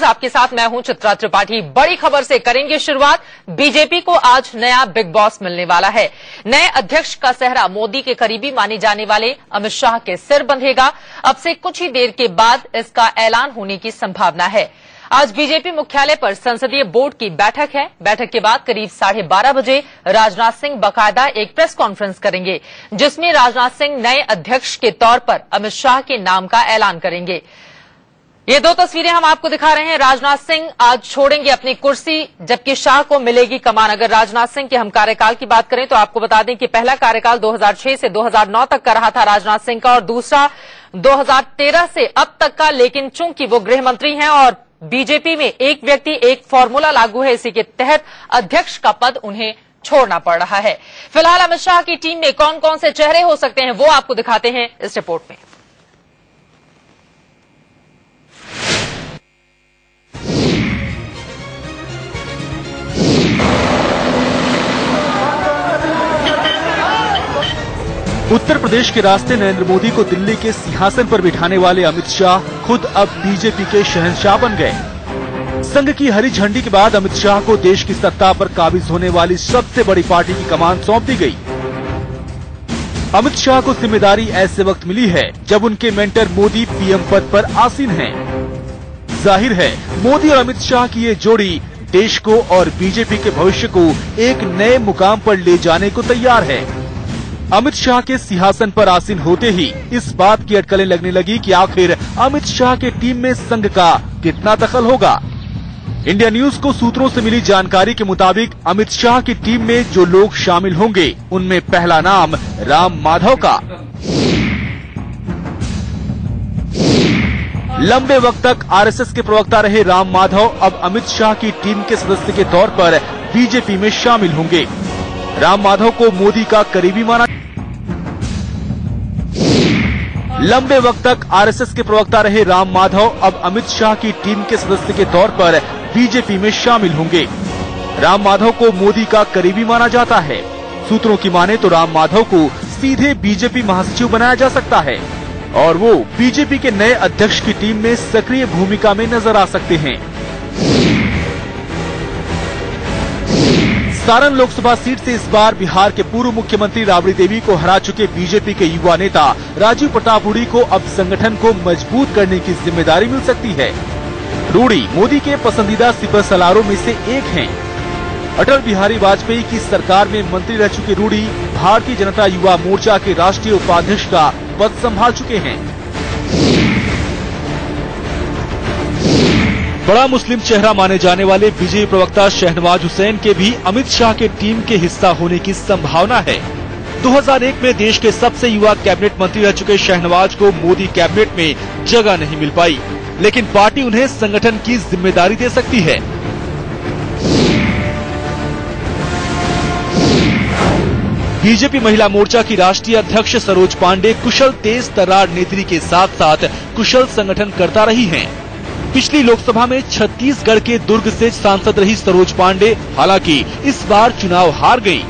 आपके साथ मैं हूं चित्रा त्रिपाठी। बड़ी खबर से करेंगे शुरुआत। बीजेपी को आज नया बिग बॉस मिलने वाला है। नए अध्यक्ष का सेहरा मोदी के करीबी माने जाने वाले अमित शाह के सिर बंधेगा। अब से कुछ ही देर के बाद इसका ऐलान होने की संभावना है। आज बीजेपी मुख्यालय पर संसदीय बोर्ड की बैठक है। बैठक के बाद करीब 12:30 बजे राजनाथ सिंह बाकायदा एक प्रेस कॉन्फ्रेंस करेंगे, जिसमें राजनाथ सिंह नए अध्यक्ष के तौर पर अमित शाह के नाम का ऐलान करेंगे। ये दो तस्वीरें हम आपको दिखा रहे हैं। राजनाथ सिंह आज छोड़ेंगे अपनी कुर्सी, जबकि शाह को मिलेगी कमान। अगर राजनाथ सिंह के हम कार्यकाल की बात करें तो आपको बता दें कि पहला कार्यकाल 2006 से 2009 तक का रहा था राजनाथ सिंह का, और दूसरा 2013 से अब तक का। लेकिन चूंकि वो गृह मंत्री हैं और बीजेपी में एक व्यक्ति एक फॉर्मूला लागू है, इसी के तहत अध्यक्ष का पद उन्हें छोड़ना पड़ रहा है। फिलहाल अमित शाह की टीम में कौन कौन से चेहरे हो सकते हैं वो आपको दिखाते हैं इस रिपोर्ट में। उत्तर प्रदेश के रास्ते नरेंद्र मोदी को दिल्ली के सिंहासन पर बिठाने वाले अमित शाह खुद अब बीजेपी के शहंशाह बन गए। संघ की हरी झंडी के बाद अमित शाह को देश की सत्ता पर काबिज होने वाली सबसे बड़ी पार्टी की कमान सौंप दी गई। अमित शाह को जिम्मेदारी ऐसे वक्त मिली है जब उनके मेंटर मोदी पीएम पद पर आसीन हैं। जाहिर है मोदी और अमित शाह की ये जोड़ी देश को और बीजेपी के भविष्य को एक नए मुकाम पर ले जाने को तैयार है। अमित शाह के सिंहासन पर आसीन होते ही इस बात की अटकलें लगने लगी कि आखिर अमित शाह के टीम में संघ का कितना दखल होगा। इंडिया न्यूज को सूत्रों से मिली जानकारी के मुताबिक अमित शाह की टीम में जो लोग शामिल होंगे उनमें पहला नाम राम माधव का। लंबे वक्त तक आरएसएस के प्रवक्ता रहे राम माधव अब अमित शाह की टीम के सदस्य के तौर पर बीजेपी में शामिल होंगे। राम माधव को मोदी का करीबी माना। लंबे वक्त तक आरएसएस के प्रवक्ता रहे राम माधव अब अमित शाह की टीम के सदस्य के तौर पर बीजेपी में शामिल होंगे। राम माधव को मोदी का करीबी माना जाता है। सूत्रों की माने तो राम माधव को सीधे बीजेपी महासचिव बनाया जा सकता है और वो बीजेपी के नए अध्यक्ष की टीम में सक्रिय भूमिका में नजर आ सकते हैं। सारण लोकसभा सीट से इस बार बिहार के पूर्व मुख्यमंत्री राबड़ी देवी को हरा चुके बीजेपी के युवा नेता राजीव प्रताप रूडी को अब संगठन को मजबूत करने की जिम्मेदारी मिल सकती है। रूडी मोदी के पसंदीदा सिपह सलारों में से एक हैं। अटल बिहारी वाजपेयी की सरकार में मंत्री रह चुके रूडी भारतीय जनता युवा मोर्चा के राष्ट्रीय उपाध्यक्ष का पद संभाल चुके हैं। बड़ा मुस्लिम चेहरा माने जाने वाले बीजेपी प्रवक्ता शहनवाज हुसैन के भी अमित शाह के टीम के हिस्सा होने की संभावना है। 2001 में देश के सबसे युवा कैबिनेट मंत्री रह चुके शहनवाज को मोदी कैबिनेट में जगह नहीं मिल पाई, लेकिन पार्टी उन्हें संगठन की जिम्मेदारी दे सकती है। बीजेपी महिला मोर्चा की राष्ट्रीय अध्यक्ष सरोज पांडे कुशल तेज तर्रार नेत्री के साथ साथ कुशल संगठन करता रही हैं। पिछली लोकसभा में छत्तीसगढ़ के दुर्ग से सांसद रही सरोज पांडे हालांकि इस बार चुनाव हार गई,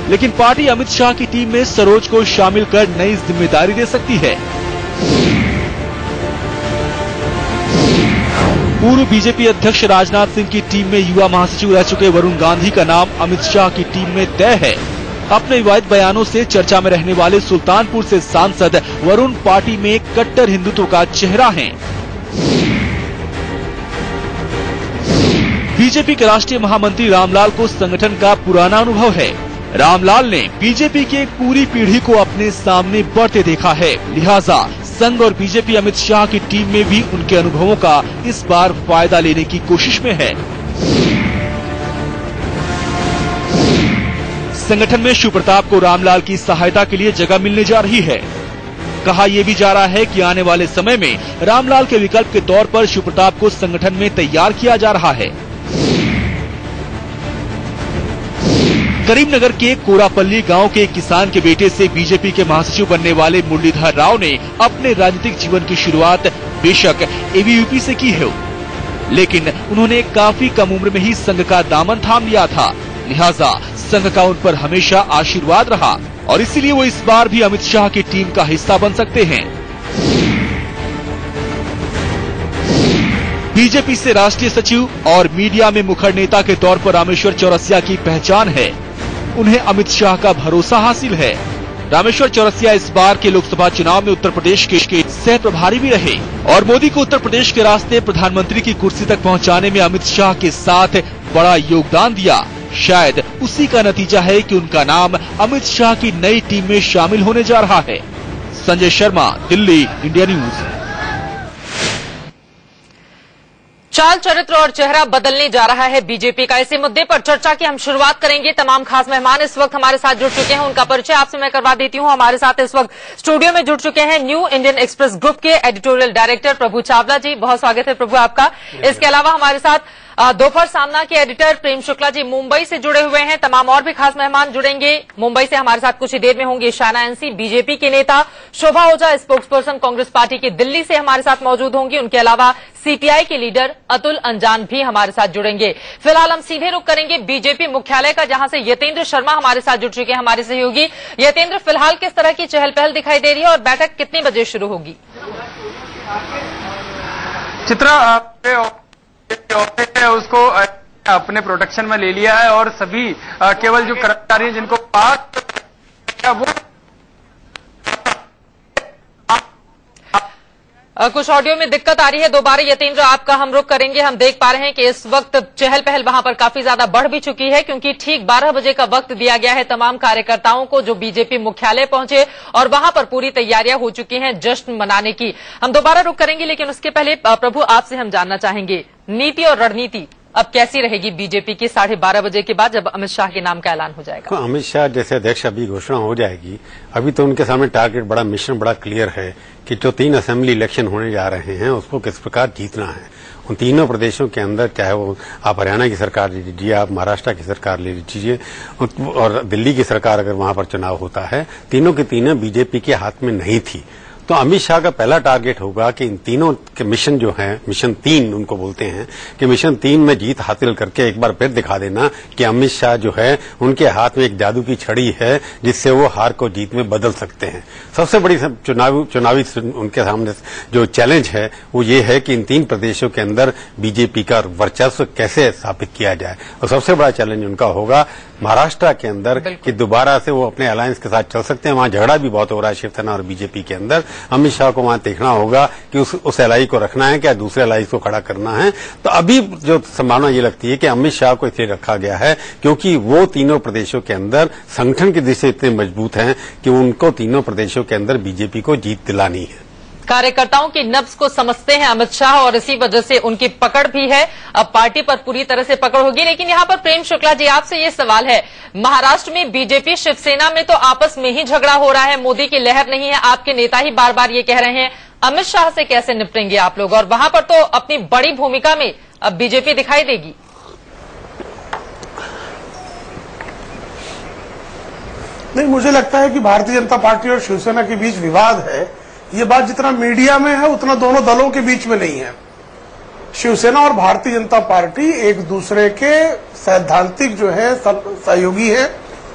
लेकिन पार्टी अमित शाह की टीम में सरोज को शामिल कर नई जिम्मेदारी दे सकती है। पूर्व बीजेपी अध्यक्ष राजनाथ सिंह की टीम में युवा महासचिव रह चुके वरुण गांधी का नाम अमित शाह की टीम में तय है। अपने विवादित बयानों से चर्चा में रहने वाले सुल्तानपुर से सांसद वरुण पार्टी में कट्टर हिंदुत्व का चेहरा हैं। बीजेपी के राष्ट्रीय महामंत्री रामलाल को संगठन का पुराना अनुभव है। रामलाल ने बीजेपी की एक पूरी पीढ़ी को अपने सामने बढ़ते देखा है, लिहाजा संघ और बीजेपी अमित शाह की टीम में भी उनके अनुभवों का इस बार फायदा लेने की कोशिश में है। संगठन में शिव प्रताप को रामलाल की सहायता के लिए जगह मिलने जा रही है। कहा यह भी जा रहा है कि आने वाले समय में रामलाल के विकल्प के तौर पर शिव प्रताप को संगठन में तैयार किया जा रहा है। करीमनगर के कोरापल्ली गांव के एक किसान के बेटे से बीजेपी के महासचिव बनने वाले मुरलीधर राव ने अपने राजनीतिक जीवन की शुरुआत बेशक एबीवीपी से की है, लेकिन उन्होंने काफी कम उम्र में ही संघ का दामन थाम लिया था, लिहाजा संघ का उन पर हमेशा आशीर्वाद रहा और इसीलिए वो इस बार भी अमित शाह की टीम का हिस्सा बन सकते हैं। बीजेपी से राष्ट्रीय सचिव और मीडिया में मुखर नेता के तौर पर रामेश्वर चौरसिया की पहचान है। उन्हें अमित शाह का भरोसा हासिल है। रामेश्वर चौरसिया इस बार के लोकसभा चुनाव में उत्तर प्रदेश के सह प्रभारी भी रहे और मोदी को उत्तर प्रदेश के रास्ते प्रधानमंत्री की कुर्सी तक पहुंचाने में अमित शाह के साथ बड़ा योगदान दिया। शायद उसी का नतीजा है कि उनका नाम अमित शाह की नई टीम में शामिल होने जा रहा है। Sanjay Sharma, Delhi, India news. चाल चरित्र और चेहरा बदलने जा रहा है बीजेपी का। इसी मुद्दे पर चर्चा की हम शुरुआत करेंगे। तमाम खास मेहमान इस वक्त हमारे साथ जुड़ चुके हैं, उनका परिचय आपसे मैं करवा देती हूं। हमारे साथ इस वक्त स्टूडियो में जुड़ चुके हैं न्यू इंडियन एक्सप्रेस ग्रुप के एडिटोरियल डायरेक्टर प्रभु चावला जी, बहुत स्वागत है प्रभु आपका। इसके अलावा हमारे साथ दोपहर सामना के एडिटर प्रेम शुक्ला जी मुंबई से जुड़े हुए हैं। तमाम और भी खास मेहमान जुड़ेंगे। मुंबई से हमारे साथ कुछ ही देर में होंगे शाना एनसी, बीजेपी के नेता, शोभा ओझा स्पोक्सपर्सन कांग्रेस पार्टी के दिल्ली से हमारे साथ मौजूद होंगी। उनके अलावा सीपीआई के लीडर अतुल अंजान भी हमारे साथ जुड़ेंगे। फिलहाल हम सीधे रुख करेंगे बीजेपी मुख्यालय का, जहां से यतेंद्र शर्मा हमारे साथ जुड़ चुके हैं, हमारे सहयोगी। यतेंद्र, फिलहाल किस तरह की चहल पहल दिखाई दे रही है और बैठक कितने बजे शुरू होगी? चित्रा, उसको अपने प्रोटेक्शन में ले लिया है और सभी केवल जो कर्मचारी हैं जिनको पास वो कुछ ऑडियो में दिक्कत आ रही है। दोबारा यतेंद्र आपका हम रुख करेंगे। हम देख पा रहे हैं कि इस वक्त चहल पहल वहां पर काफी ज्यादा बढ़ भी चुकी है, क्योंकि ठीक 12 बजे का वक्त दिया गया है तमाम कार्यकर्ताओं को जो बीजेपी मुख्यालय पहुंचे और वहां पर पूरी तैयारियां हो चुकी हैं जश्न मनाने की। हम दोबारा रुख करेंगे, लेकिन उसके पहले प्रभु आपसे हम जानना चाहेंगे नीति और रणनीति अब कैसी रहेगी बीजेपी की 12:30 बजे के बाद, जब अमित शाह के नाम का ऐलान हो जाएगा? अमित शाह जैसे अध्यक्ष अभी घोषणा हो जाएगी, अभी तो उनके सामने टारगेट बड़ा, मिशन बड़ा क्लियर है कि जो 3 असेंबली इलेक्शन होने जा रहे हैं उसको किस प्रकार जीतना है। उन तीनों प्रदेशों के अंदर, चाहे वो आप हरियाणा की सरकार ले लीजिए, आप महाराष्ट्र की सरकार ले लीजिए और दिल्ली की सरकार, अगर वहां पर चुनाव होता है, तीनों की तीनों बीजेपी के हाथ में नहीं थी। तो अमित शाह का पहला टारगेट होगा कि इन तीनों के मिशन जो है, मिशन 3 उनको बोलते हैं, कि मिशन 3 में जीत हासिल करके एक बार फिर दिखा देना कि अमित शाह जो है उनके हाथ में एक जादू की छड़ी है जिससे वो हार को जीत में बदल सकते हैं। सबसे बड़ी चुनावी उनके सामने जो चैलेंज है वो ये है कि इन 3 प्रदेशों के अंदर बीजेपी का वर्चस्व कैसे स्थापित किया जाए। और सबसे बड़ा चैलेंज उनका होगा महाराष्ट्र के अंदर कि दोबारा से वो अपने अलायंस के साथ चल सकते हैं। वहां झगड़ा भी बहुत हो रहा है शिवसेना और बीजेपी के अंदर। अमित शाह को वहां देखना होगा कि उस एलआई को रखना है, क्या दूसरे एलआई को खड़ा करना है। तो अभी जो संभावना ये लगती है कि अमित शाह को इसलिए रखा गया है क्योंकि वो तीनों प्रदेशों के अंदर संगठन की दृष्टि से इतने मजबूत हैं कि उनको तीनों प्रदेशों के अंदर बीजेपी को जीत दिलानी है। कार्यकर्ताओं की नब्ज को समझते हैं अमित शाह और इसी वजह से उनकी पकड़ भी है। अब पार्टी पर पूरी तरह से पकड़ होगी। लेकिन यहाँ पर प्रेम शुक्ला जी, आपसे ये सवाल है, महाराष्ट्र में बीजेपी शिवसेना में तो आपस में ही झगड़ा हो रहा है, मोदी की लहर नहीं है, आपके नेता ही बार बार ये कह रहे हैं, अमित शाह से कैसे निपटेंगे आप लोग? और वहां पर तो अपनी बड़ी भूमिका में अब बीजेपी दिखाई देगी। नहीं, मुझे लगता है कि भारतीय जनता पार्टी और शिवसेना के बीच विवाद है, ये बात जितना मीडिया में है उतना दोनों दलों के बीच में नहीं है। शिवसेना और भारतीय जनता पार्टी एक दूसरे के सैद्धांतिक जो है सहयोगी है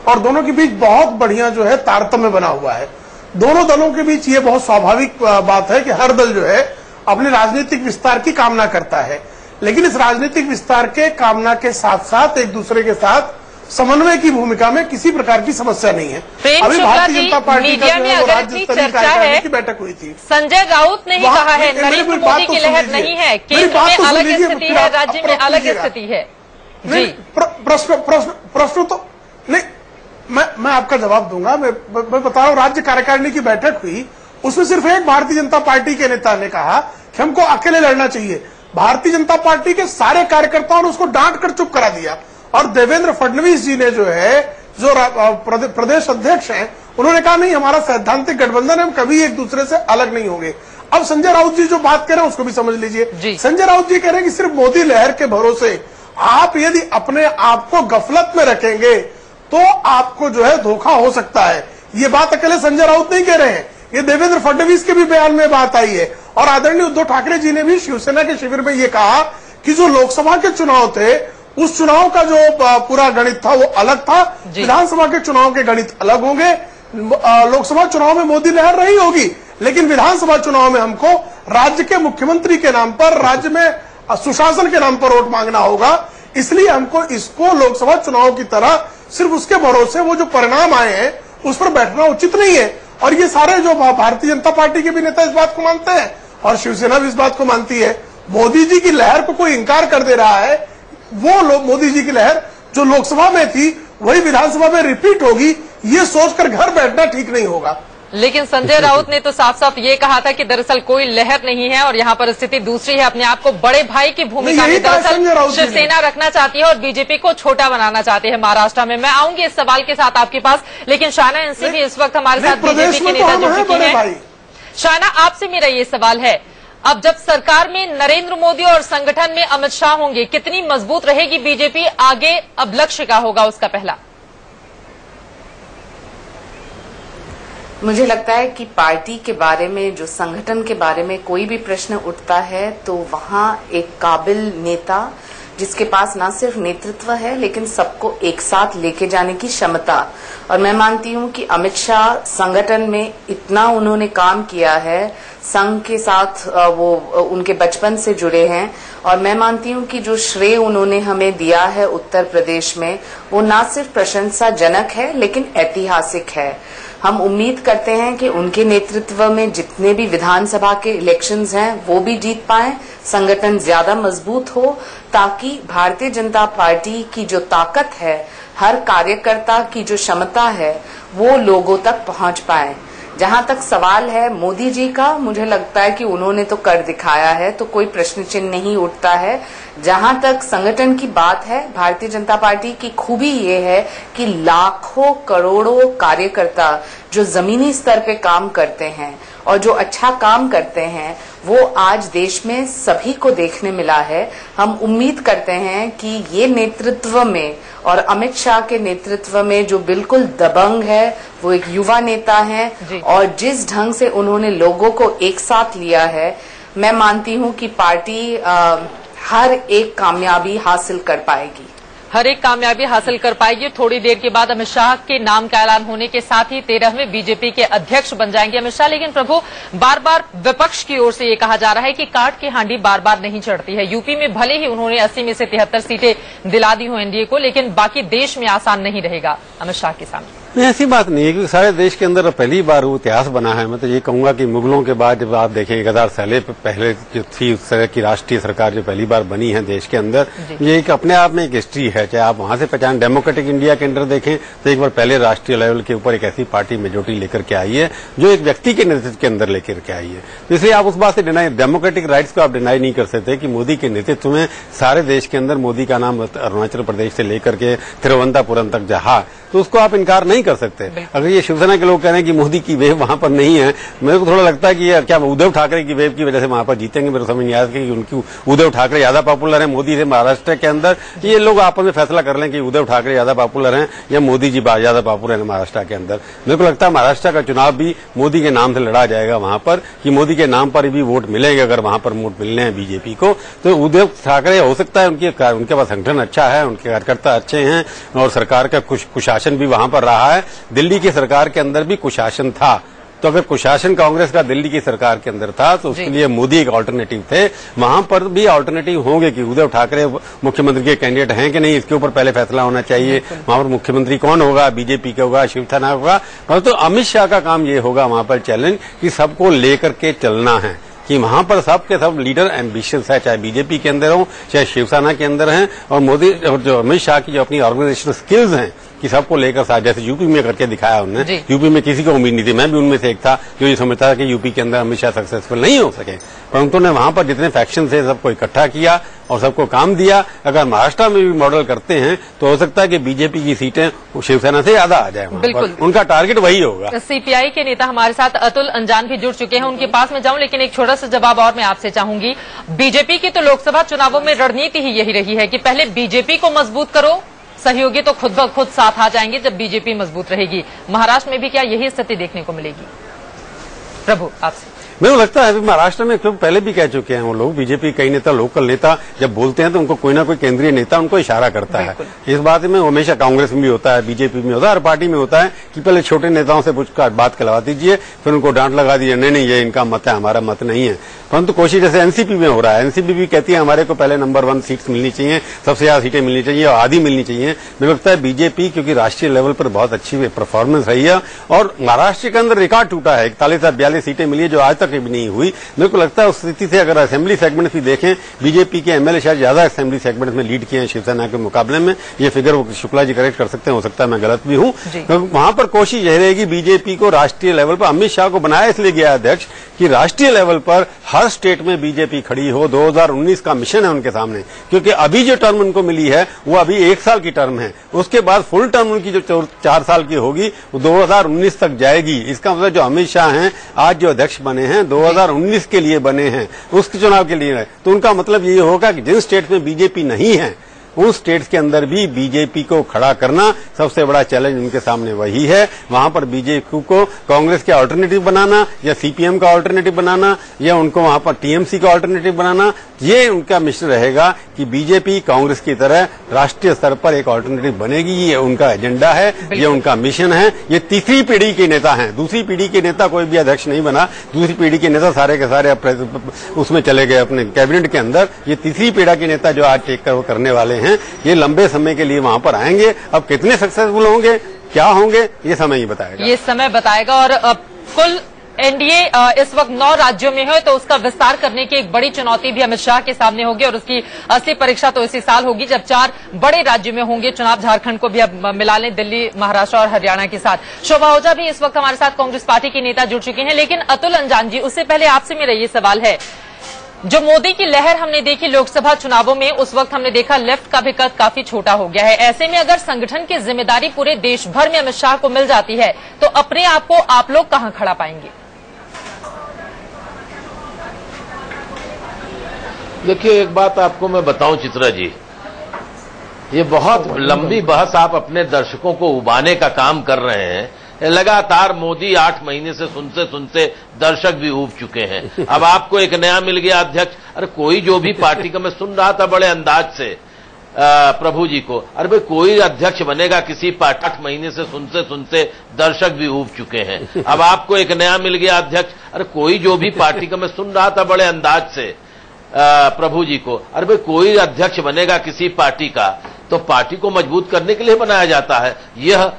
और दोनों के बीच बहुत बढ़िया जो है तारतम्य बना हुआ है। दोनों दलों के बीच ये बहुत स्वाभाविक बात है कि हर दल जो है अपने राजनीतिक विस्तार की कामना करता है, लेकिन इस राजनीतिक विस्तार के कामना के साथ साथ एक दूसरे के साथ समन्वय की भूमिका में किसी प्रकार की समस्या नहीं है। अभी भारतीय जनता पार्टी का जो है वो राज्य स्तरीय कार्यकारिणी की बैठक हुई थी। संजय राउत ने ही कहा है नरेंद्र मोदी की लहर नहीं है, केंद्र में अलग स्थिति है, राज्य में अलग स्थिति है। जी, प्रश्न तो नहीं, मैं आपका जवाब दूंगा। मैं बता रहा हूँ, राज्य कार्यकारिणी की बैठक हुई, उसमें सिर्फ एक भारतीय जनता पार्टी के नेता ने कहा कि हमको अकेले लड़ना चाहिए। भारतीय जनता पार्टी के सारे कार्यकर्ताओं ने उसको डांट कर चुप करा दिया और देवेंद्र फडणवीस जी ने जो है, जो प्रदेश अध्यक्ष हैं, उन्होंने कहा नहीं, हमारा सैद्धांतिक गठबंधन है, हम कभी एक दूसरे से अलग नहीं होंगे। अब संजय राउत जी जो बात कर रहे हैं उसको भी समझ लीजिए। संजय राउत जी कह रहे हैं कि सिर्फ मोदी लहर के भरोसे आप यदि अपने आप को गफलत में रखेंगे तो आपको जो है धोखा हो सकता है। ये बात अकेले संजय राउत नहीं कह रहे हैं, ये देवेंद्र फडणवीस के भी बयान में बात आई है और आदरणीय उद्धव ठाकरे जी ने भी शिवसेना के शिविर में ये कहा कि जो लोकसभा के चुनाव थे उस चुनाव का जो पूरा गणित था वो अलग था, विधानसभा के चुनाव के गणित अलग होंगे। लोकसभा चुनाव में मोदी लहर नहीं होगी, लेकिन विधानसभा चुनाव में हमको राज्य के मुख्यमंत्री के नाम पर, राज्य में सुशासन के नाम पर वोट मांगना होगा। इसलिए हमको इसको लोकसभा चुनाव की तरह सिर्फ उसके भरोसे वो जो परिणाम आए हैं उस पर बैठना उचित नहीं है। और ये सारे जो भारतीय जनता पार्टी के भी नेता इस बात को मानते हैं और शिवसेना भी इस बात को मानती है। मोदी जी की लहर को कोई इंकार कर दे रहा है, वो लोग मोदी जी की लहर जो लोकसभा में थी वही विधानसभा में रिपीट होगी, ये सोचकर घर बैठना ठीक नहीं होगा। लेकिन संजय राउत ने तो साफ साफ ये कहा था कि दरअसल कोई लहर नहीं है और यहाँ पर स्थिति दूसरी है। अपने आप को बड़े भाई की भूमिका में दरअसल शिवसेना रखना चाहती है और बीजेपी को छोटा बनाना चाहती है महाराष्ट्र में। मैं आऊंगी इस सवाल के साथ आपके पास, लेकिन शाहना एनसी भी इस वक्त हमारे साथ बीजेपी के नेता जुड़ चुकी है। शाहना, आपसे मेरा ये सवाल है, अब जब सरकार में नरेंद्र मोदी और संगठन में अमित शाह होंगे, कितनी मजबूत रहेगी बीजेपी आगे? अब लक्ष्य क्या होगा उसका पहला? मुझे लगता है कि पार्टी के बारे में, जो संगठन के बारे में कोई भी प्रश्न उठता है तो वहां एक काबिल नेता जिसके पास ना सिर्फ नेतृत्व है लेकिन सबको एक साथ लेके जाने की क्षमता। और मैं मानती हूं कि अमित शाह संगठन में इतना उन्होंने काम किया है, संघ के साथ वो उनके बचपन से जुड़े हैं और मैं मानती हूं कि जो श्रेय उन्होंने हमें दिया है उत्तर प्रदेश में वो ना सिर्फ प्रशंसाजनक है लेकिन ऐतिहासिक है। हम उम्मीद करते हैं कि उनके नेतृत्व में जितने भी विधानसभा के इलेक्शंस हैं वो भी जीत पाएं, संगठन ज्यादा मजबूत हो ताकि भारतीय जनता पार्टी की जो ताकत है, हर कार्यकर्ता की जो क्षमता है वो लोगों तक पहुंच पाए। जहां तक सवाल है मोदी जी का, मुझे लगता है कि उन्होंने तो कर दिखाया है तो कोई प्रश्न चिन्ह नहीं उठता है। जहां तक संगठन की बात है, भारतीय जनता पार्टी की खूबी ये है कि लाखों करोड़ों कार्यकर्ता जो जमीनी स्तर पे काम करते हैं और जो अच्छा काम करते हैं वो आज देश में सभी को देखने मिला है। हम उम्मीद करते हैं कि ये नेतृत्व में और अमित शाह के नेतृत्व में जो बिल्कुल दबंग है, वो एक युवा नेता है और जिस ढंग से उन्होंने लोगों को एक साथ लिया है, मैं मानती हूं कि पार्टी हर एक कामयाबी हासिल कर पाएगी। हर एक कामयाबी हासिल कर पाएगी। थोड़ी देर के बाद अमित शाह के नाम का ऐलान होने के साथ ही 13वें बीजेपी के अध्यक्ष बन जाएंगे अमित शाह। लेकिन प्रभु, बार बार विपक्ष की ओर से ये कहा जा रहा है कि काट की हांडी बार बार नहीं चढ़ती है। यूपी में भले ही उन्होंने 80 में से 73 सीटें दिला दी हो एनडीए को, लेकिन बाकी देश में आसान नहीं रहेगा अमित शाह के सामने। नहीं, ऐसी बात नहीं है क्योंकि सारे देश के अंदर पहली बार वो इतिहास बना है। मैं तो ये कहूंगा कि मुगलों के बाद जब आप देखें 1000 साल पहले जो थी उस तरह की राष्ट्रीय सरकार जो पहली बार बनी है देश के अंदर, ये एक अपने आप में एक हिस्ट्री है। चाहे आप वहां से पहचान डेमोक्रेटिक इंडिया के अंदर देखें तो एक बार पहले राष्ट्रीय लेवल के ऊपर एक ऐसी पार्टी मेजोरिटी लेकर के आई है जो एक व्यक्ति के नेतृत्व के अंदर लेकर के आई है। तो इसलिए आप उस बात से डेमोक्रेटिक राइट्स को आप डिनाई नहीं कर सकते कि मोदी के नेतृत्व में सारे देश के अंदर मोदी का नाम अरुणाचल प्रदेश से लेकर के तिरुवनंतपुरम तक जहा, तो उसको आप इनकार नहीं कर सकते। अगर ये शिवसेना के लोग कह रहे हैं कि मोदी की वेव वहां पर नहीं है, मेरे को थोड़ा लगता है कि ये क्या उद्धव ठाकरे की वेव की वजह से वहां पर जीतेंगे? मेरे को समझ नहीं आया कि उनकी उद्धव ठाकरे ज्यादा पॉपुलर है मोदी से महाराष्ट्र के अंदर। ये लोग आपस में फैसला कर लें कि उद्धव ठाकरे ज्यादा पॉपुलर हैं या मोदी जी ज्यादा पॉपुलर है महाराष्ट्र के अंदर। मेरे को लगता है महाराष्ट्र का चुनाव भी मोदी के नाम से लड़ा जाएगा वहां पर, कि मोदी के नाम पर भी वोट मिलेंगे। अगर वहां पर वोट मिलने हैं बीजेपी को तो उद्धव ठाकरे हो सकता है उनके पास संगठन अच्छा है, उनके कार्यकर्ता अच्छे हैं और सरकार का कुशासन भी वहां पर रहा है। दिल्ली की सरकार के अंदर भी कुशासन था, तो अगर कुशासन कांग्रेस का दिल्ली की सरकार के अंदर था तो उसके लिए मोदी एक अल्टरनेटिव थे। वहां पर भी अल्टरनेटिव होंगे कि उद्धव ठाकरे मुख्यमंत्री के कैंडिडेट हैं कि नहीं, इसके ऊपर पहले फैसला होना चाहिए। वहां पर मुख्यमंत्री कौन होगा, बीजेपी का होगा, शिवसेना होगा। तो अमित शाह का काम ये होगा वहां पर चैलेंज कि सबको लेकर के चलना है, कि वहां पर सबके सब लीडर एम्बिशियस है, चाहे बीजेपी के अंदर हो चाहे शिवसेना के अंदर हैं। और मोदी और जो अमित शाह की जो अपनी ऑर्गेनाइजेशनल स्किल्स हैं कि सबको लेकर साथ, जैसे यूपी में करके दिखाया उन्होंने। यूपी में किसी को उम्मीद नहीं थी, मैं भी उनमें से एक था जो ये समझता था कि यूपी के अंदर अमित शाह सक्सेसफुल नहीं हो सके, परंतु उन्होंने वहां पर जितने फैक्शन थे सबको इकट्ठा किया और सबको काम दिया। अगर महाराष्ट्र में भी मॉडल करते हैं तो हो सकता है कि बीजेपी की सीटें शिवसेना से ज्यादा आ जाए। बिल्कुल, उनका टारगेट वही होगा। सीपीआई के नेता हमारे साथ अतुल अंजान भी जुड़ चुके हैं, उनके पास में जाऊं, लेकिन एक छोटा सा जवाब और मैं आपसे चाहूंगी। बीजेपी की तो लोकसभा चुनावों में रणनीति ही यही रही है कि पहले बीजेपी को मजबूत करो, सहयोगी तो खुद ब खुद साथ आ जाएंगे जब बीजेपी मजबूत रहेगी। महाराष्ट्र में भी क्या यही स्थिति देखने को मिलेगी? प्रभु, आपसे। मेरे को लगता है महाराष्ट्र में क्योंकि पहले भी कह चुके हैं वो लोग, बीजेपी कई नेता, लोकल नेता जब बोलते हैं तो उनको कोई ना कोई केंद्रीय नेता उनको इशारा करता है। इस बात में हमेशा कांग्रेस में भी होता है, बीजेपी में होता है, हर पार्टी में होता है कि पहले छोटे नेताओं से पूछकर बात करवा दीजिए, फिर उनको डांट लगा दीजिए, नहीं ये इनका मत है, हमारा मत नहीं है। परंतु कोशिश जैसे एनसीपी में हो रहा है, एनसीपी भी कहती है हमारे को पहले नंबर 1 सीट्स मिलनी चाहिए, सबसे ज्यादा सीटें मिलनी चाहिए और आधी मिलनी चाहिए। मुझे लगता है बीजेपी क्योंकि राष्ट्रीय लेवल पर बहुत अच्छी परफॉर्मेंस रही है और महाराष्ट्र के अंदर रिकॉर्ड टूटा है, 41-42 सीटें मिली जो आज तक भी नहीं हुई। मेरे को लगता है उस स्थिति से अगर असेंबली सेगमेंट भी देखें, बीजेपी के एमएलए शायद ज्यादा असेंबली सेगमेंट में लीड किए हैं शिवसेना के मुकाबले में। ये फिगर शुक्ला जी करेक्ट कर सकते हैं, हो सकता है मैं गलत भी हूं। तो वहां पर कोशिश यह रहेगी बीजेपी को राष्ट्रीय लेवल पर, अमित शाह को बनाया इसलिए गया अध्यक्ष कि राष्ट्रीय लेवल पर हर स्टेट में बीजेपी खड़ी हो। 2019 का मिशन है उनके सामने, क्योंकि अभी जो टर्म उनको मिली है वो अभी 1 साल की टर्म है, उसके बाद फुल टर्म उनकी जो 4 साल की होगी वो 2019 तक जाएगी। इसका मतलब जो अमित शाह हैं आज जो अध्यक्ष बने हैं 2019 के लिए बने हैं, उसके चुनाव के लिए है। तो उनका मतलब ये होगा कि जिन स्टेट में बीजेपी नहीं है उन स्टेट्स के अंदर भी बीजेपी को खड़ा करना सबसे बड़ा चैलेंज उनके सामने वही है। वहां पर बीजेपी को कांग्रेस के अल्टरनेटिव बनाना या सीपीएम का अल्टरनेटिव बनाना या उनको वहां पर टीएमसी का अल्टरनेटिव बनाना, ये उनका मिशन रहेगा कि बीजेपी कांग्रेस की तरह राष्ट्रीय स्तर पर एक अल्टरनेटिव बनेगी। ये उनका एजेंडा है, ये उनका मिशन है। ये तीसरी पीढ़ी के नेता हैं, दूसरी पीढ़ी के नेता कोई भी अध्यक्ष नहीं बना, दूसरी पीढ़ी के नेता सारे के सारे उसमें चले गए अपने कैबिनेट के अंदर। ये तीसरी पीढ़ी के नेता जो आज टेक करने वाले हैं ये लंबे समय के लिए वहां पर आएंगे। अब कितने सक्सेसफुल होंगे, क्या होंगे, ये समय ही बताएगा, ये समय बताएगा। और कुल एनडीए इस वक्त 9 राज्यों में है, तो उसका विस्तार करने की एक बड़ी चुनौती भी अमित शाह के सामने होगी और उसकी असली परीक्षा तो इसी साल होगी जब 4 बड़े राज्यों में होंगे चुनाव। झारखंड को भी अब मिला लें दिल्ली, महाराष्ट्र और हरियाणा के साथ। शोभा ओझा भी इस वक्त हमारे साथ कांग्रेस पार्टी के नेता जुड़ चुके हैं। लेकिन अतुल अंजान जी, उससे पहले आपसे मेरा ये सवाल है, जो मोदी की लहर हमने देखी लोकसभा चुनावों में, उस वक्त हमने देखा लेफ्ट का भी कद काफी छोटा हो गया है। ऐसे में अगर संगठन की जिम्मेदारी पूरे देश भर में अमित शाह को मिल जाती है तो अपने आप को आप लोग कहां खड़ा पाएंगे? देखिए, एक बात आपको मैं बताऊं चित्रा जी, ये बहुत लंबी बहस आप अपने दर्शकों को उबाने का काम कर रहे हैं। लगातार मोदी 8 महीने से सुनते दर्शक भी ऊब चुके हैं। अब आपको एक नया मिल गया अध्यक्ष। अरे कोई जो भी पार्टी का, मैं सुन रहा था बड़े अंदाज से प्रभु जी को, अरे भाई कोई अध्यक्ष बनेगा किसी पार्टी, 8 महीने से सुनते दर्शक भी ऊब चुके हैं। अब आपको एक नया मिल गया अध्यक्ष। अरे कोई जो भी पार्टी का, मैं सुन रहा था बड़े अंदाज से प्रभु जी को, अरे भाई कोई अध्यक्ष बनेगा किसी पार्टी का तो पार्टी को मजबूत करने के लिए बनाया जाता है,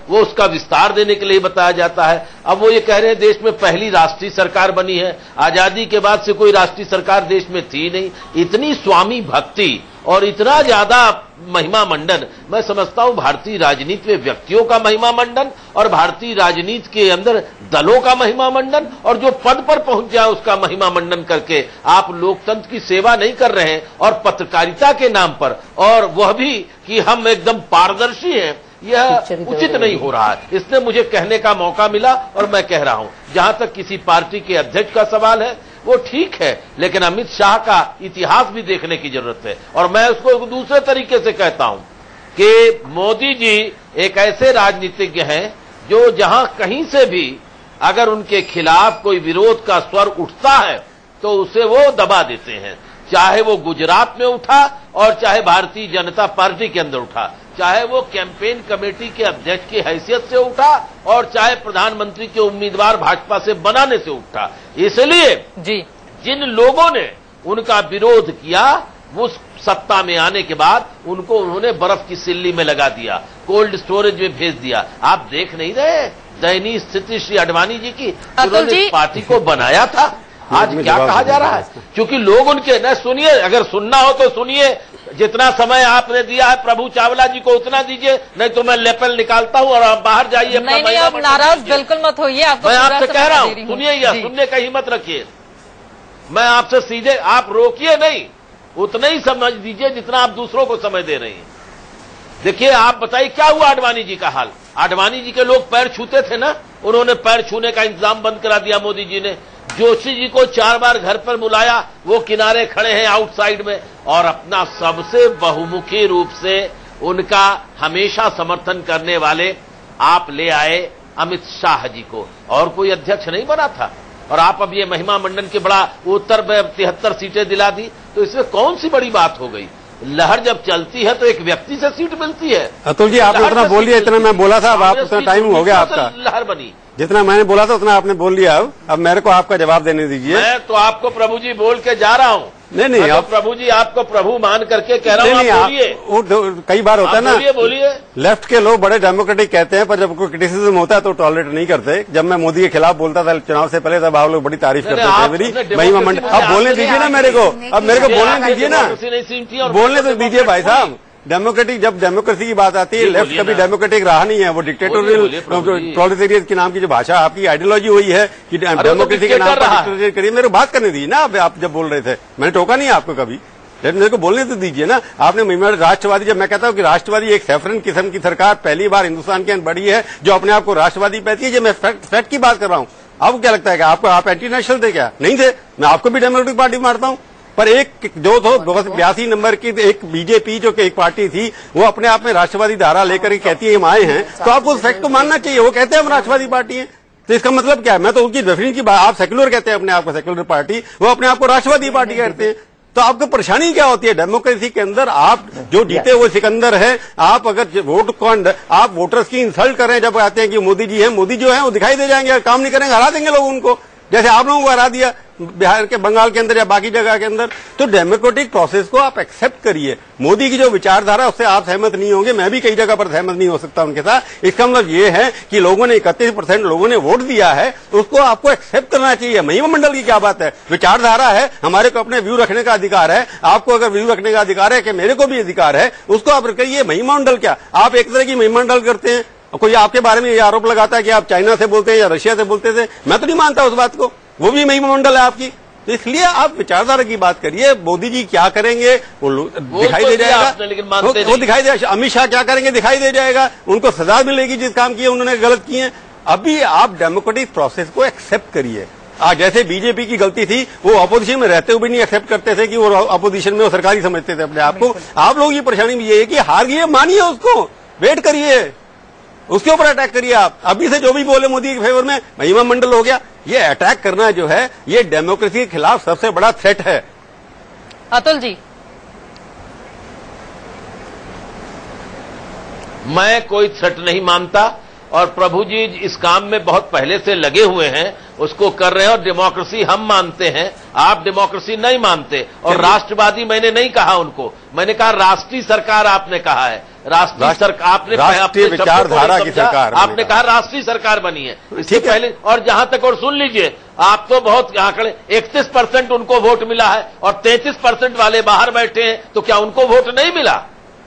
वो उसका विस्तार देने के लिए बताया जाता है। अब वो ये कह रहे हैं देश में पहली राष्ट्रीय सरकार बनी है, आजादी के बाद से कोई राष्ट्रीय सरकार देश में थी नहीं। इतनी स्वामी भक्ति और इतना ज्यादा महिमा मंडन, मैं समझता हूं भारतीय राजनीति में व्यक्तियों का महिमा मंडन और भारतीय राजनीति के अंदर दलों का महिमा मंडन, और जो पद पर पहुंच जाए उसका महिमा मंडन करके आप लोकतंत्र की सेवा नहीं कर रहे हैं। और पत्रकारिता के नाम पर, और वह भी कि हम एकदम पारदर्शी हैं, यह उचित नहीं हो रहा है। इसने मुझे कहने का मौका मिला और मैं कह रहा हूं। जहां तक किसी पार्टी के अध्यक्ष का सवाल है वो ठीक है, लेकिन अमित शाह का इतिहास भी देखने की जरूरत है। और मैं उसको दूसरे तरीके से कहता हूं कि मोदी जी एक ऐसे राजनीतिज्ञ हैं जो जहां कहीं से भी अगर उनके खिलाफ कोई विरोध का स्वर उठता है तो उसे वो दबा देते हैं। चाहे वो गुजरात में उठा और चाहे भारतीय जनता पार्टी के अंदर उठा, चाहे वो कैंपेन कमेटी के अध्यक्ष की हैसियत से उठा और चाहे प्रधानमंत्री के उम्मीदवार भाजपा से बनाने से उठा। इसलिए जी जिन लोगों ने उनका विरोध किया वो सत्ता में आने के बाद उनको उन्होंने बर्फ की सिल्ली में लगा दिया, कोल्ड स्टोरेज में भेज दिया। आप देख नहीं रहे दयनीय स्थिति श्री आडवाणी जी की, उन्होंने पार्टी को बनाया था। आज क्या कहा जा रहा है, क्योंकि लोग उनके न सुनिए, अगर सुनना हो तो सुनिए। जितना समय आपने दिया है प्रभु चावला जी को उतना दीजिए, नहीं तो मैं लेपल निकालता हूं और आप बाहर जाइए। नहीं, आप नाराज बिल्कुल मत होइए, मैं आपसे कह रहा हूं, सुनिए या सुनने का हिम्मत रखिए। मैं आपसे सीधे, आप रोकिए नहीं, उतना ही समझ दीजिए जितना आप दूसरों को समझ दे रही हैं। देखिए, आप बताइए क्या हुआ आडवाणी जी का हाल। आडवाणी जी के लोग पैर छूते थे ना, उन्होंने पैर छूने का इंतजाम बंद करा दिया मोदी जी ने। जोशी जी को 4 बार घर पर बुलाया, वो किनारे खड़े हैं आउटसाइड में, और अपना सबसे बहुमुखी रूप से उनका हमेशा समर्थन करने वाले आप ले आए अमित शाह जी को। और कोई अध्यक्ष नहीं बना था, और आप अब ये महिमा मंडन के बड़ा उत्तर में 73 सीटें दिला दी, तो इसमें कौन सी बड़ी बात हो गई? लहर जब चलती है तो एक व्यक्ति से सीट मिलती है। अतुल जी, आपने उतना बोल दिया, इतना मैं बोला था, अब आप उतना टाइम हो गया आपका, लहर बनी, जितना मैंने बोला था उतना आपने बोल लिया। अब मेरे को आपका जवाब देने दीजिए। मैं तो आपको प्रभु जी बोल के जा रहा हूँ। नहीं, आप प्रभु जी आपको प्रभु मान करके कह रहा हूँ, आप बोलिए। कई बार होता है ना, बोलिए। लेफ्ट के लोग बड़े डेमोक्रेटिक कहते हैं, पर जब कोई क्रिटिसिज्म होता है तो टॉलरेट नहीं करते। जब मैं मोदी के खिलाफ बोलता था चुनाव से पहले, तब आप लोग बड़ी तारीफ करते थे मेरी महिमा मंडन। अब बोलने दीजिए ना मेरे को, अब मेरे को बोलने दीजिए ना, बोलने तो दीजिए भाई साहब। डेमोक्रेटिक, जब डेमोक्रेसी की बात आती है, लेफ्ट कभी डेमोक्रेटिक रहा नहीं है, वो डिक्टेटोरियल प्रोलेटेरियत के नाम की जो भाषा आपकी आइडियोलॉजी हुई है कि डेमोक्रेसी के नाम पर डिक्टेटोरियल करिए। मेरे को बात करने दीजिए ना, आप जब बोल रहे थे मैंने टोका नहीं आपको कभी, मेरे को बोलने तो दीजिए ना। आपने राष्ट्रवादी, जब मैं कहता हूँ कि राष्ट्रवादी एक सैफरन किस्म की सरकार पहली बार हिंदुस्तान के अंदर बड़ी है जो अपने आप को राष्ट्रवादी कहती है, जो मैं फैक्ट की बात कर रहा हूँ। आपको क्या लगता है कि आप एंटी नेशनल थे क्या? नहीं थे। मैं आपको भी डेमोक्रेटिक पार्टी मारता हूँ, पर एक जो तो 82 नंबर की एक बीजेपी जो कि एक पार्टी थी, वो अपने आप में राष्ट्रवादी धारा लेकर के कहती है हम आए हैं, तो आपको उस फैक्ट को मानना चाहिए। वो कहते हैं हम राष्ट्रवादी पार्टी हैं, तो इसका मतलब क्या है? मैं तो उनकी डेफिनेशन की बात, आप सेक्युलर कहते हैं अपने आप को सेक्युलर पार्टी, वो अपने आप को राष्ट्रवादी पार्टी कहते हैं। तो आपको परेशानी क्या होती है? डेमोक्रेसी के अंदर आप जो जीते हुए सिकंदर है, आप अगर आप वोटर्स की इंसल्ट कर रहे हैं जब आते हैं कि मोदी जी हैं, मोदी जो है वो दिखाई दे जाएंगे, काम नहीं करेंगे, हरा देंगे लोग उनको, जैसे आप लोगों को हरा दिया बिहार के, बंगाल के अंदर या बाकी जगह के अंदर। तो डेमोक्रेटिक प्रोसेस को आप एक्सेप्ट करिए। मोदी की जो विचारधारा उससे आप सहमत नहीं होंगे, मैं भी कई जगह पर सहमत नहीं हो सकता उनके साथ। इसका मतलब ये है कि लोगों ने 31% लोगों ने वोट दिया है, उसको आपको एक्सेप्ट करना चाहिए। महिमा मंडल की क्या बात है? विचारधारा है, हमारे को अपने व्यू रखने का अधिकार है, आपको अगर व्यू रखने का अधिकार है कि मेरे को भी अधिकार है, उसको आप करिए। महिमा मंडल क्या, आप एक तरह की महिमा मंडल करते हैं। कोई आपके बारे में ये आरोप लगाता है कि आप चाइना से बोलते हैं या रशिया से बोलते थे, मैं तो नहीं मानता उस बात को, वो भी महिमा मंडल है आपकी। तो इसलिए आप विचारधारा की बात करिए। मोदी जी क्या करेंगे वो दिखाई दे जाएगा, वो दिखाई दे। अमित शाह क्या करेंगे दिखाई दे जाएगा, उनको सजा मिलेगी जिस काम किए उन्होंने गलत किए। अभी आप डेमोक्रेटिक प्रोसेस को एक्सेप्ट करिए। आज जैसे बीजेपी की गलती थी, वो अपोजिशन में रहते हुए भी नहीं एक्सेप्ट करते थे कि वो अपोजिशन में वो सरकारी समझते थे अपने आप को। आप लोग ये परेशानी भी ये है कि हार गए, मानिए उसको, वेट करिए, उसके ऊपर अटैक करिए। आप अभी से जो भी बोले मोदी के फेवर में, महिमा मंडल हो गया, ये अटैक करना जो है ये डेमोक्रेसी के खिलाफ सबसे बड़ा थ्रेट है। अतुल जी, मैं कोई थ्रेट नहीं मानता और प्रभु जी इस काम में बहुत पहले से लगे हुए हैं, उसको कर रहे हैं। और डेमोक्रेसी हम मानते हैं, आप डेमोक्रेसी नहीं मानते। और राष्ट्रवादी मैंने नहीं कहा उनको, मैंने कहा राष्ट्रीय सरकार आपने कहा है। राष्ट्रीय सरकार आपने राष्ट्रीय विचारधारा की सरकार आपने कहा राष्ट्रीय सरकार बनी है, इससे पहले। और जहां तक और सुन लीजिए, आप तो बहुत आंकड़े, 31% उनको वोट मिला है और 33% वाले बाहर बैठे हैं, तो क्या उनको वोट नहीं मिला?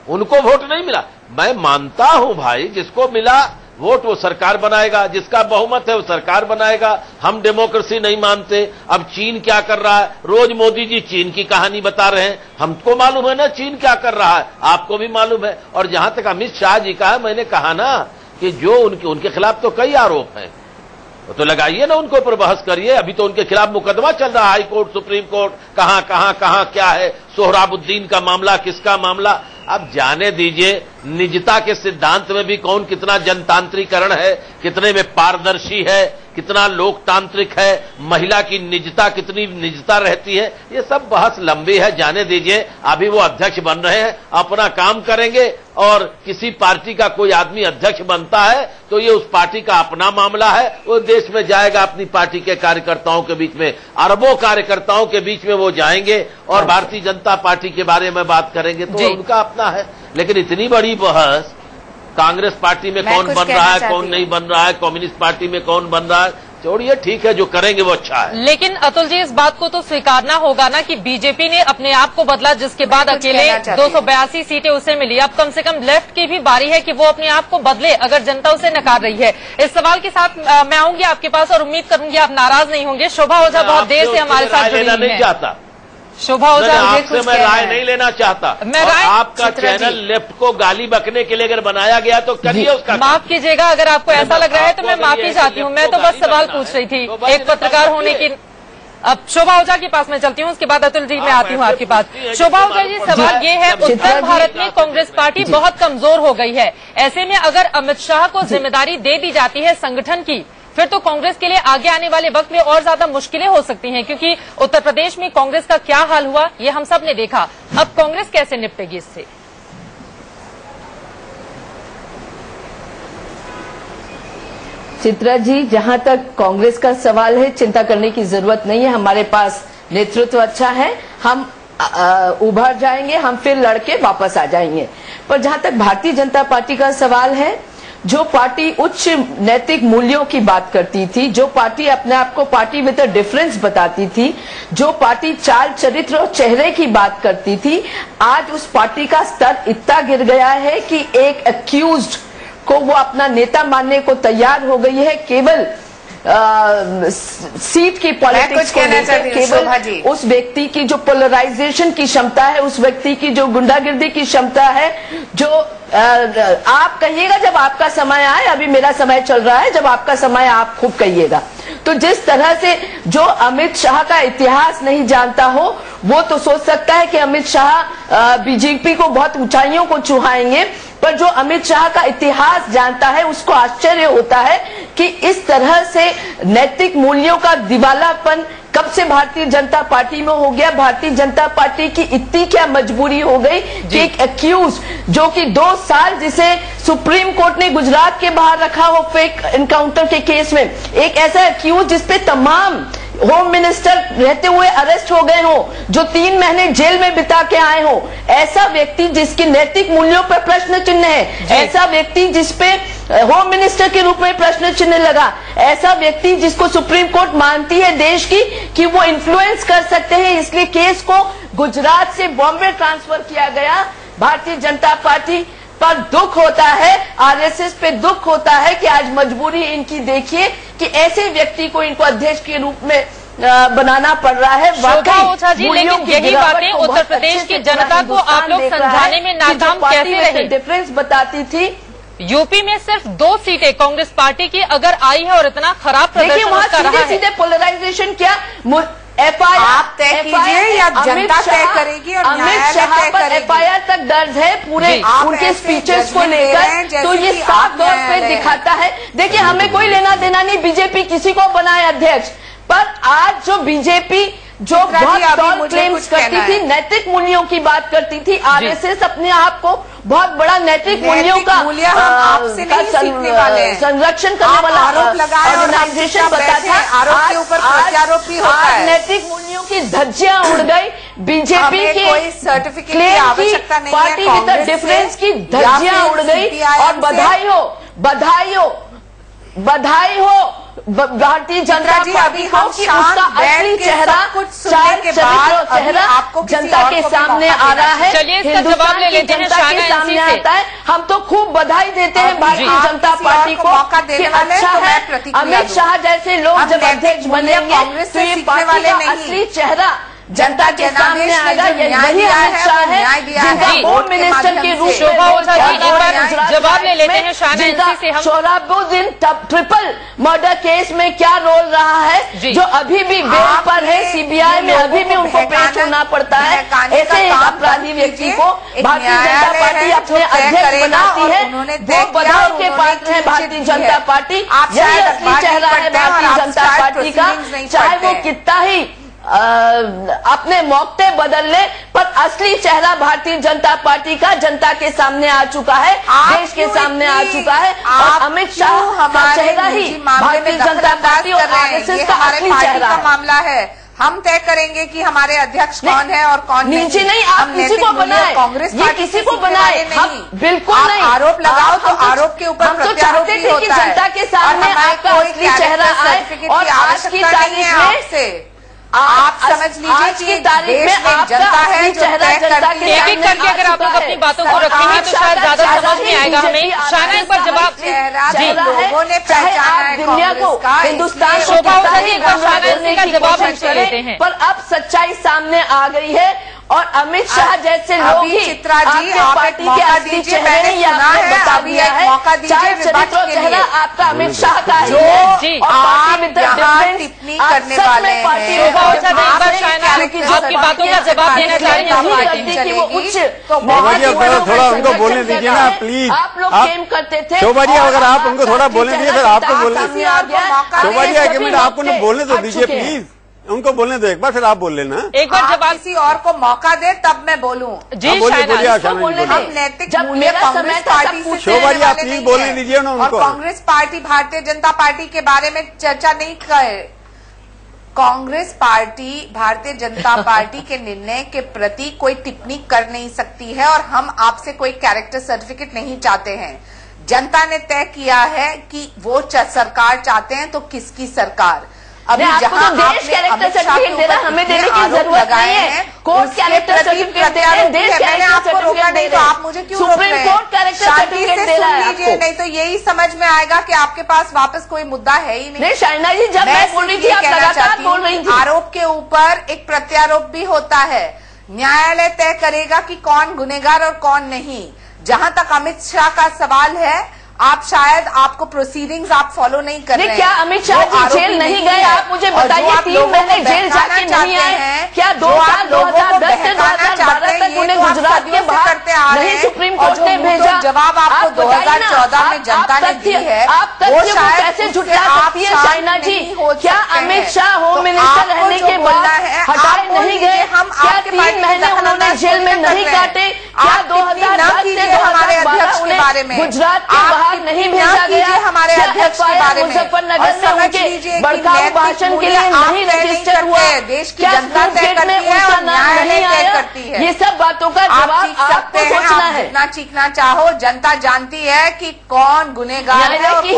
उनको वोट नहीं मिला। मैं मानता हूं भाई, जिसको मिला वोट वो सरकार बनाएगा, जिसका बहुमत है वो सरकार बनाएगा। हम डेमोक्रेसी नहीं मानते। अब चीन क्या कर रहा है, रोज मोदी जी चीन की कहानी बता रहे हैं, हमको मालूम है ना चीन क्या कर रहा है, आपको भी मालूम है। और जहां तक अमित शाह जी का है, मैंने कहा ना कि जो उनके खिलाफ तो कई आरोप हैं, तो लगाइए ना उनके ऊपर बहस करिए। अभी तो उनके खिलाफ मुकदमा चल रहा है, हाई कोर्ट, सुप्रीम कोर्ट, कहां क्या है, सोहराबुद्दीन का मामला, किसका मामला। अब जाने दीजिए, निजता के सिद्धांत में भी कौन कितना जनतांत्रिकरण है, कितने में पारदर्शी है, कितना लोकतांत्रिक है, महिला की निजता कितनी निजता रहती है, ये सब बहस लंबी है। जाने दीजिए, अभी वो अध्यक्ष बन रहे हैं, अपना काम करेंगे। और किसी पार्टी का कोई आदमी अध्यक्ष बनता है तो ये उस पार्टी का अपना मामला है, वो देश में जाएगा, अपनी पार्टी के कार्यकर्ताओं के बीच में, अरबों कार्यकर्ताओं के बीच में वो जाएंगे और भारतीय जनता पार्टी के बारे में बात करेंगे, तो उनका अपना है। लेकिन इतनी बड़ी बहस कांग्रेस पार्टी में कौन बन रहा है, कौन नहीं बन रहा है, कम्युनिस्ट पार्टी में कौन बन रहा है, छोड़िए, ठीक है, जो करेंगे वो अच्छा है। लेकिन अतुल जी, इस बात को तो स्वीकारना होगा ना कि बीजेपी ने अपने आप को बदला, जिसके बाद अकेले 282 सीटें उसे मिली। अब कम से कम लेफ्ट की भी बारी है कि वो अपने आप को बदले, अगर जनता उसे नकार रही है। इस सवाल के साथ मैं आऊंगी आपके पास और उम्मीद करूंगी आप नाराज नहीं होंगे। शोभा ओझा बहुत देर से हमारे साथ जुड़ी हुई है। शोभा ओझा, आपसे मैं राय नहीं लेना चाहता। मैं आपका चैनल लेफ्ट को गाली बकने के लिए अगर बनाया गया तो करिए उसका। माफ कीजिएगा अगर आपको ऐसा लग रहा है तो मैं माफी चाहती हूँ। मैं तो बस सवाल पूछ रही थी, एक पत्रकार होने की। अब शोभा ओझा के पास मैं चलती हूँ, उसके बाद अतुल जी मैं आती हूँ आपके पास। शोभा ओझा जी, सवाल ये है, उत्तर भारत में कांग्रेस पार्टी बहुत कमजोर हो गई है। ऐसे में अगर अमित शाह को जिम्मेदारी दे दी जाती है संगठन की, फिर तो कांग्रेस के लिए आगे आने वाले वक्त में और ज्यादा मुश्किलें हो सकती हैं, क्योंकि उत्तर प्रदेश में कांग्रेस का क्या हाल हुआ ये हम सब ने देखा। अब कांग्रेस कैसे निपटेगी इससे? चित्रा जी, जहां तक कांग्रेस का सवाल है, चिंता करने की जरूरत नहीं है। हमारे पास नेतृत्व अच्छा है, हम उभर जाएंगे, हम फिर लड़के वापस आ जाएंगे। पर जहां तक भारतीय जनता पार्टी का सवाल है, जो पार्टी उच्च नैतिक मूल्यों की बात करती थी, जो पार्टी अपने आप को पार्टी विद अ डिफरेंस बताती थी, जो पार्टी चाल चरित्र और चेहरे की बात करती थी, आज उस पार्टी का स्तर इतना गिर गया है कि एक एक्यूज्ड को वो अपना नेता मानने को तैयार हो गई है। केवल सीट की पॉलिटिक्स को लेकर, केवल उस व्यक्ति की जो पोलराइजेशन की क्षमता है, उस व्यक्ति की जो गुंडागिर्दी की क्षमता है, जो आप कहिएगा जब आपका समय आए, अभी मेरा समय चल रहा है, जब आपका समय आप खूब कहिएगा। तो जिस तरह से जो अमित शाह का इतिहास नहीं जानता हो, वो तो सोच सकता है कि अमित शाह बीजेपी को बहुत ऊंचाइयों को छुआएंगे, पर जो अमित शाह का इतिहास जानता है उसको आश्चर्य होता है कि इस तरह से नैतिक मूल्यों का दिवालापन कब से भारतीय जनता पार्टी में हो गया। भारतीय जनता पार्टी की इतनी क्या मजबूरी हो गई कि एक एक्यूज जो कि 2 साल जिसे सुप्रीम कोर्ट ने गुजरात के बाहर रखा हो फेक एनकाउंटर के केस में, एक ऐसा एक्यूज जिसपे तमाम होम मिनिस्टर रहते हुए अरेस्ट हो गए हो, जो 3 महीने जेल में बिता के आए हो, ऐसा व्यक्ति जिसकी नैतिक मूल्यों पर प्रश्न चिन्ह है, ऐसा व्यक्ति जिसपे होम मिनिस्टर के रूप में प्रश्न चिन्ह लगा, ऐसा व्यक्ति जिसको सुप्रीम कोर्ट मानती है देश की कि वो इन्फ्लुएंस कर सकते हैं, इसलिए केस को गुजरात से बॉम्बे ट्रांसफर किया गया। भारतीय जनता पार्टी पर दुख होता है, आरएसएस पे दुख होता है कि आज मजबूरी इनकी देखिए कि ऐसे व्यक्ति को इनको अध्यक्ष के रूप में बनाना पड़ रहा है। शोभा ओझा जी, लेकिन यही बातें उत्तर प्रदेश की जनता को आप लोग समझाने में नाकाम कैसे रहे? डिफरेंस बताती थी। यूपी में सिर्फ 2 सीटें कांग्रेस पार्टी की अगर आई है और इतना खराब प्रदर्शन उसका रहा है। सीधे पोलराइजेशन क्या आप तय कीजिए या जनता तय करेगी? और अमित शाह पर एफआईआर तक दर्ज है पूरे उनके स्पीचेस को लेकर, तो ये साफ तौर पे दिखाता है। देखिए, हमें कोई लेना देना नहीं बीजेपी किसी को बनाए अध्यक्ष, पर आज जो बीजेपी जो बहुत टॉल क्लेम्स करती थी, नैतिक मूल्यों की बात करती थी, आरएसएस अपने आप को बहुत बड़ा नैतिक मूल्यों का संरक्षण करने वाला ऑर्गेनाइजेशन बताता है। आरोप के ऊपर प्रत्यारोप भी होता है। नैतिक मूल्यों की धज्जियां उड़ गई, बीजेपी के कोई सर्टिफिकेट की आवश्यकता नहीं है, पार्टी विद डिफरेंस की धज्जियां उड़ गई। और बधाई हो, बधाई हो, बधाई हो भारतीय जनता पार्टी को कि उसका असली चेहरा, चाल चरित्र चेहरा जनता के सामने आ रहा है, हिंदुस्तान की जनता के सामने आता है। हम तो खूब बधाई देते हैं भारतीय जनता पार्टी को कि अच्छा है, अमित शाह जैसे लोग जब अध्यक्ष बनेंगे तो ये पार्टी का असली चेहरा जनता के सामने आएगा। यही अमित शाह है जिनका होम मिनिस्टर के रूप में जवाब ले लेते हैं शाना इसी से हम। सोहराबुद्दीन ट्रिपल मर्डर केस में क्या रोल रहा है, जो अभी भी बेल पर है सीबीआई में, अभी भी उनको पेश होना पड़ता है। ऐसे एक अपराधी व्यक्ति को भारतीय जनता पार्टी अपने अध्यक्ष बनाती है, वो बधाई के पात्र है भारतीय जनता पार्टी। यही असली चेहरा है भारतीय जनता पार्टी का, चाहे वो कितना ही अपने मौके बदल ले, पर असली चेहरा भारतीय जनता पार्टी का जनता के सामने आ चुका है, देश के सामने आ चुका है। और अमित शाह का चेहरा ही भारतीय जनता पार्टी और आरएसएस का असली चेहरा मामला है। हम तय करेंगे कि हमारे अध्यक्ष कौन है और कौन नहीं। नीचे नहीं, आप किसी को बनाए, कांग्रेस ये किसी को बनाए नहीं, बिल्कुल नहीं। आरोप लगाओ तो आरोप के ऊपर प्रत्यारोप भी होता है। जनता के सामने आपका असली चेहरा आए, और आज की तारीख में आप समझ लीजिए कि तारीख में जनता है जो चेहरा जनता के एक एक करके अगर आप लोग अपनी बातों को रखेंगे तो शायद ज्यादा समझ में आएगा हमें। शाना एक बार जवाब लोगों ने पहचाना है दुनिया को, हिंदुस्तान को जवाब पर अब सच्चाई सामने आ गई है और अमित शाह जैसे लोग ही चित्रा जी आपके पार्टी के असली चेहरे ही आपने बता दिया है। चार चरित्र चेहरा आपका अमित शाह का ही है और पार्टी में टिप्पणी करने वाले हैं। आपकी बातों का जवाब देना चाहेंगे थोड़ा उनको बोलने दीजिए ना प्लीज। आप लोग गेम करते थे शोभा जी, अगर आप उनको थोड़ा बोलने दीजिए फिर आपको बोलने शोभा जी एक मिनट आप उन्हें बोलने तो दीजिए प्लीज, उनको बोलने दो एक बार, फिर आप बोल लेना। एक बार जब किसी और को मौका दे तब मैं बोलूं। जी हम नैतिक मूल्य कांग्रेस पार्टी से शोभा जी आप प्लीज बोलने दीजिए ना उनको। और कांग्रेस पार्टी भारतीय जनता पार्टी के बारे में चर्चा नहीं करे। कांग्रेस पार्टी भारतीय जनता पार्टी के निर्णय के प्रति कोई टिप्पणी कर नहीं सकती है और हम आपसे कोई कैरेक्टर सर्टिफिकेट नहीं चाहते हैं। जनता ने तय किया है कि वो सरकार चाहते हैं तो किसकी सरकार। अभी जहां देश कैरेक्टर सर्टिफिकेट दे रहा है, हमें देने की जरूरत नहीं है। कोर्ट कैरेक्टर सर्टिफिकेट दे रहे हैं, देश कैरेक्टर सर्टिफिकेट दे रहे हैं, आप मुझे क्यों सुप्रीम कोर्ट कैरेक्टर सर्टिफिकेट दे रहा है आपको। नहीं तो यही समझ में आएगा कि आपके पास वापस कोई मुद्दा है ही नहीं। शाइना जी, जब मैं बोल रही थी आप लगातार बोल रही थी। आरोप के ऊपर एक प्रत्यारोप भी होता है। न्यायालय तय करेगा कि कौन गुनहगार और कौन नहीं। जहां तक अमित शाह का सवाल है, आप शायद आपको प्रोसीडिंग्स आप फॉलो नहीं कर रहे हैं। क्या अमित शाह जी जेल नहीं गए? आप मुझे बताइए, 3 महीने जेल जाके नहीं आए क्या? 2 साल 2010 से 2012 तक उन्हें गुजरात के बाहर नहीं सुप्रीम कोर्ट ने भेजा। जवाब आपको 2014 में जनता ने दी है। आप तथ्य को कैसे झुठला सकती है शाइना जी? क्या अमित शाह होम मिनिस्टर रहने के बाद हटाए नहीं गए? क्या 3 महीने उन्होंने जेल में नहीं काटे? क्या 2010 से 2012 उन्हें गुजरात के बाहर नहीं भेजा गया? हमारे अध्यक्ष के बारे में मुजफ्फरनगर में उनके भड़काऊ भाषण के लिए नहीं रजिस्टर हुआ? देश की जनता तय करती है और न्यायालय तय करती है। ये सब बातों का जवाब आपको सोचना है। जितना चीखना चाहो, जनता जानती है कि कौन गुनहगार है और एक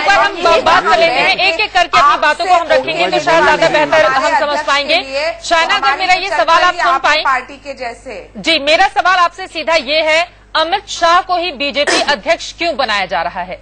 बार हम बात कर लेते हैं, एक एक करके अपनी बातों को हम रखेंगे तो शायद ज्यादा बेहतर हम समझ पाएंगे। शायना, अगर मेरा ये सवाल आप सुन पाए पार्टी के जैसे। जी, मेरा सवाल आपसे सीधा ये है, अमित शाह को ही बीजेपी अध्यक्ष क्यों बनाया जा रहा है?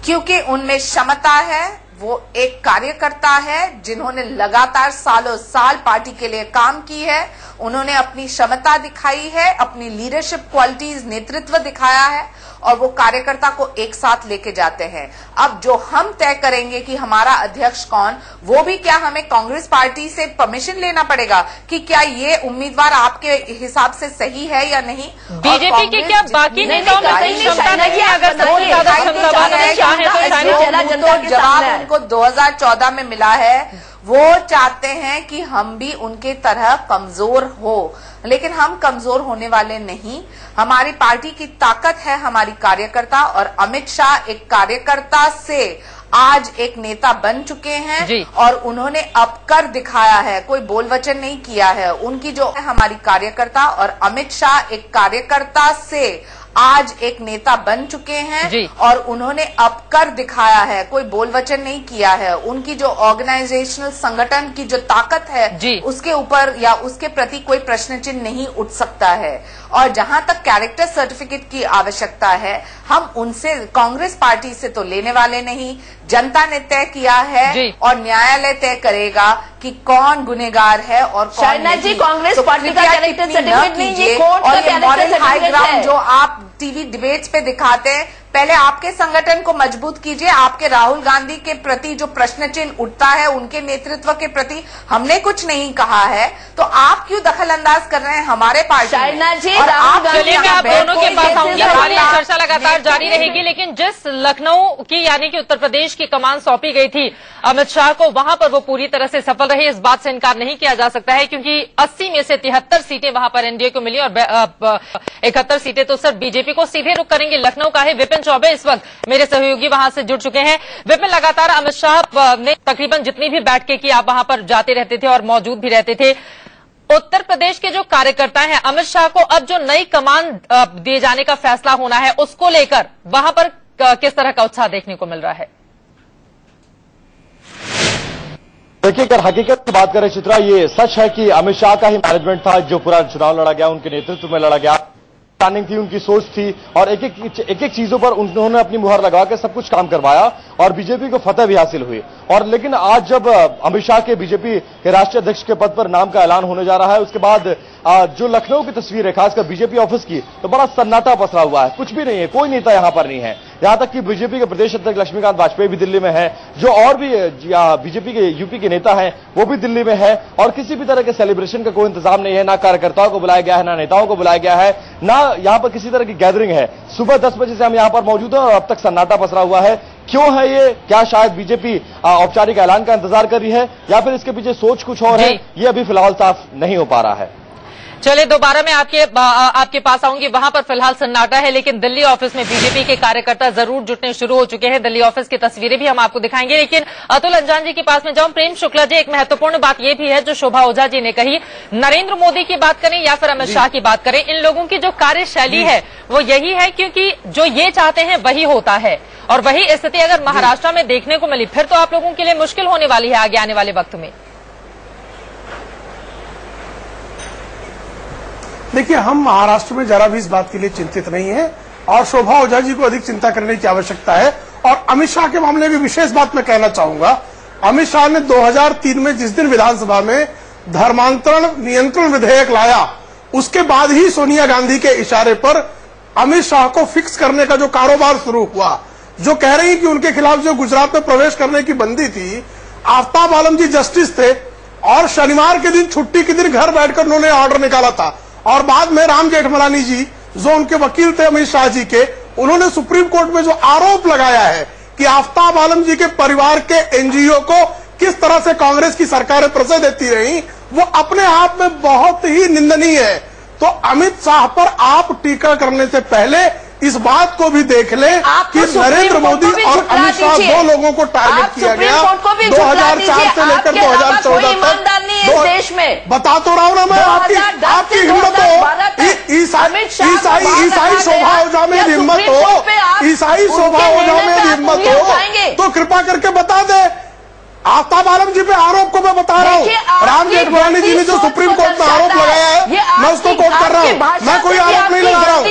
क्योंकि उनमें क्षमता है। वो एक कार्यकर्ता है जिन्होंने लगातार सालों साल पार्टी के लिए काम की है। उन्होंने अपनी क्षमता दिखाई है, अपनी लीडरशिप क्वालिटीज, नेतृत्व दिखाया है और वो कार्यकर्ता को एक साथ लेके जाते हैं। अब जो हम तय करेंगे कि हमारा अध्यक्ष कौन, वो भी क्या हमें कांग्रेस पार्टी से परमिशन लेना पड़ेगा कि क्या ये उम्मीदवार आपके हिसाब से सही है या नहीं? बीजेपी के क्या बाकी नेताओं में सही क्षमता नहीं है? अगर सबसे ज्यादा क्षमता जवाब उनको 2014 में मिला है। वो चाहते हैं कि हम भी उनके तरह कमजोर हो, लेकिन हम कमजोर होने वाले नहीं। हमारी पार्टी की ताकत है हमारी कार्यकर्ता और अमित शाह एक कार्यकर्ता से आज एक नेता बन चुके हैं और उन्होंने अब कर दिखाया है, कोई बोल वचन नहीं किया है। उनकी जो है हमारी कार्यकर्ता और अमित शाह एक कार्यकर्ता से आज एक नेता बन चुके हैं और उन्होंने अब कर दिखाया है, कोई बोल वचन नहीं किया है। उनकी जो ऑर्गेनाइजेशनल संगठन की जो ताकत है उसके ऊपर या उसके प्रति कोई प्रश्न चिन्ह नहीं उठ सकता है। और जहां तक कैरेक्टर सर्टिफिकेट की आवश्यकता है, हम उनसे कांग्रेस पार्टी से तो लेने वाले नहीं। जनता ने तय किया है और न्यायालय तय करेगा कि कौन गुनहगार है और कौन नहीं। कांग्रेस पार्टी का कैरेक्टर सर्टिफिकेट नहीं, ये कोर्ट का कैरेक्टर हाई ग्राउंड जो आप टीवी डिबेट्स पे दिखाते हैं, पहले आपके संगठन को मजबूत कीजिए। आपके राहुल गांधी के प्रति जो प्रश्न चिन्ह उठता है, उनके नेतृत्व के प्रति हमने कुछ नहीं कहा है, तो आप क्यों दखल अंदाज कर रहे हैं हमारे पार्टी में? और आप दोनों के पास आऊंगी, हमारी चर्चा लगातार जारी रहेगी। लेकिन जिस लखनऊ की यानी कि उत्तर प्रदेश की कमान सौंपी गई थी अमित शाह को, वहां पर वो पूरी तरह से सफल रहे, इस बात से इनकार नहीं किया जा सकता है, क्योंकि 80 में से 73 सीटें वहां पर एनडीए को मिली और 71 सीटें तो सिर्फ बीजेपी को। सीधे रुख करेंगे लखनऊ का है, विपिन चौबे इस वक्त मेरे सहयोगी वहां से जुड़ चुके हैं। विपिन, लगातार अमित शाह ने तकरीबन जितनी भी बैठकें की, आप वहां पर जाते रहते थे और मौजूद भी रहते थे। उत्तर प्रदेश के जो कार्यकर्ता हैं, अमित शाह को अब जो नई कमान दिए जाने का फैसला होना है, उसको लेकर वहां पर किस तरह का उत्साह देखने को मिल रहा है? देखिए, अगर हकीकत की बात करें चित्रा, ये सच है कि अमित शाह का ही मैनेजमेंट था जो पूरा चुनाव लड़ा गया, उनके नेतृत्व में लड़ा गया। प्लानिंग थी, उनकी सोच थी और एक एक चीजों पर उन्होंने अपनी मुहर लगा के सब कुछ काम करवाया और बीजेपी को फतह भी हासिल हुई। और लेकिन आज जब अमित शाह के बीजेपी के राष्ट्रीय अध्यक्ष के पद पर नाम का ऐलान होने जा रहा है, उसके बाद जो लखनऊ की तस्वीर है खासकर बीजेपी ऑफिस की, तो बड़ा सन्नाटा पसरा हुआ है, कुछ भी नहीं है, कोई नेता यहां पर नहीं है। यहां तक कि बीजेपी के प्रदेश अध्यक्ष लक्ष्मीकांत वाजपेयी भी दिल्ली में है, जो और भी बीजेपी के यूपी के नेता हैं वो भी दिल्ली में है और किसी भी तरह के सेलिब्रेशन का कोई इंतजाम नहीं है, ना कार्यकर्ताओं को बुलाया गया है, ना नेताओं को बुलाया गया है, ना यहां पर किसी तरह की गैदरिंग है। सुबह 10 बजे से हम यहां पर मौजूद हैं और अब तक सन्नाटा पसरा हुआ है। क्यों है ये? क्या शायद बीजेपी औपचारिक ऐलान का इंतजार कर रही है या फिर इसके पीछे सोच कुछ और है, ये अभी फिलहाल साफ नहीं हो पा रहा है। चलिए दोबारा मैं आपके पास आऊंगी। वहां पर फिलहाल सन्नाटा है, लेकिन दिल्ली ऑफिस में बीजेपी के कार्यकर्ता जरूर जुटने शुरू हो चुके हैं। दिल्ली ऑफिस की तस्वीरें भी हम आपको दिखाएंगे, लेकिन अतुल अंजान जी के पास में जाऊं। प्रेम शुक्ला जी, एक महत्वपूर्ण बात यह भी है जो शोभा ओझा जी ने कही, नरेंद्र मोदी की बात करें या फिर अमित शाह की बात करें, इन लोगों की जो कार्यशैली है वो यही है, क्योंकि जो ये चाहते हैं वही होता है। और वही स्थिति अगर महाराष्ट्र में देखने को मिली फिर तो आप लोगों के लिए मुश्किल होने वाली है आगे आने वाले वक्त में। देखिए, हम महाराष्ट्र में जरा भी इस बात के लिए चिंतित नहीं है और शोभा ओझा जी को अधिक चिंता करने की आवश्यकता है। और अमित शाह के मामले में विशेष बात मैं कहना चाहूंगा, अमित शाह ने 2003 में जिस दिन विधानसभा में धर्मांतरण नियंत्रण विधेयक लाया, उसके बाद ही सोनिया गांधी के इशारे पर अमित शाह को फिक्स करने का जो कारोबार शुरू हुआ, जो कह रही कि उनके खिलाफ जो गुजरात में प्रवेश करने की बंदी थी, आफ्ताब आलम जी जस्टिस थे और शनिवार के दिन छुट्टी के दिन घर बैठकर उन्होंने ऑर्डर निकाला था। और बाद में राम जेठमलानी जी जो उनके वकील थे अमित शाह जी के, उन्होंने सुप्रीम कोर्ट में जो आरोप लगाया है कि आफ्ताब आलम जी के परिवार के एनजीओ को किस तरह से कांग्रेस की सरकारें पैसे देती रही, वो अपने आप में बहुत ही निंदनीय है। तो अमित शाह पर आप टीका करने से पहले इस बात को भी देख ले कि नरेंद्र मोदी और अमित शाह दो लोगों को टारगेट किया गया 2004 से लेकर 2014 तक देश में। बता तो रहा हूं ना मैं, आपकी हिम्मत हो, ईसाई शोभा ओझा में हिम्मत हो, ईसाई शोभा ओझा में हिम्मत हो तो कृपा करके बता दे। आफ्ताब आलम जी पे आरोप को मैं बता रहा हूँ, राम जेठमलानी जी ने जो सुप्रीम कोर्ट में आरोप लगाया है मैं उसको कोट कर रहा हूँ, मैं कोई आरोप नहीं लगा रहा हूँ।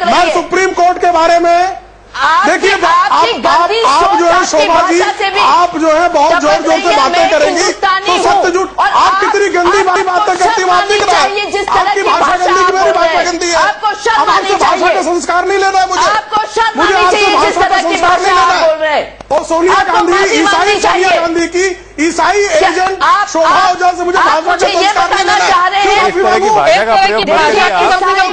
मैं सुप्रीम कोर्ट के बारे में देखिए, आप जो है शोभा जी, आप जो है बहुत जोर जोर से बातें करेंगी तो सत्य झूठ, आप कितनी गंदी बातें करती, बात नहीं कर रहा है, आपकी भाषा गंदी की मेरी भाषा गंदी है। अब आपसे भाषा का संस्कार नहीं लेना है मुझे आपसे भाषा का संस्कार नहीं लेना है। और सोनिया गांधी, ईसाई सोनिया गांधी की ईसाई एजेंट शोभा ओझा से मुझे भाषा का संस्कार नहीं लेना है।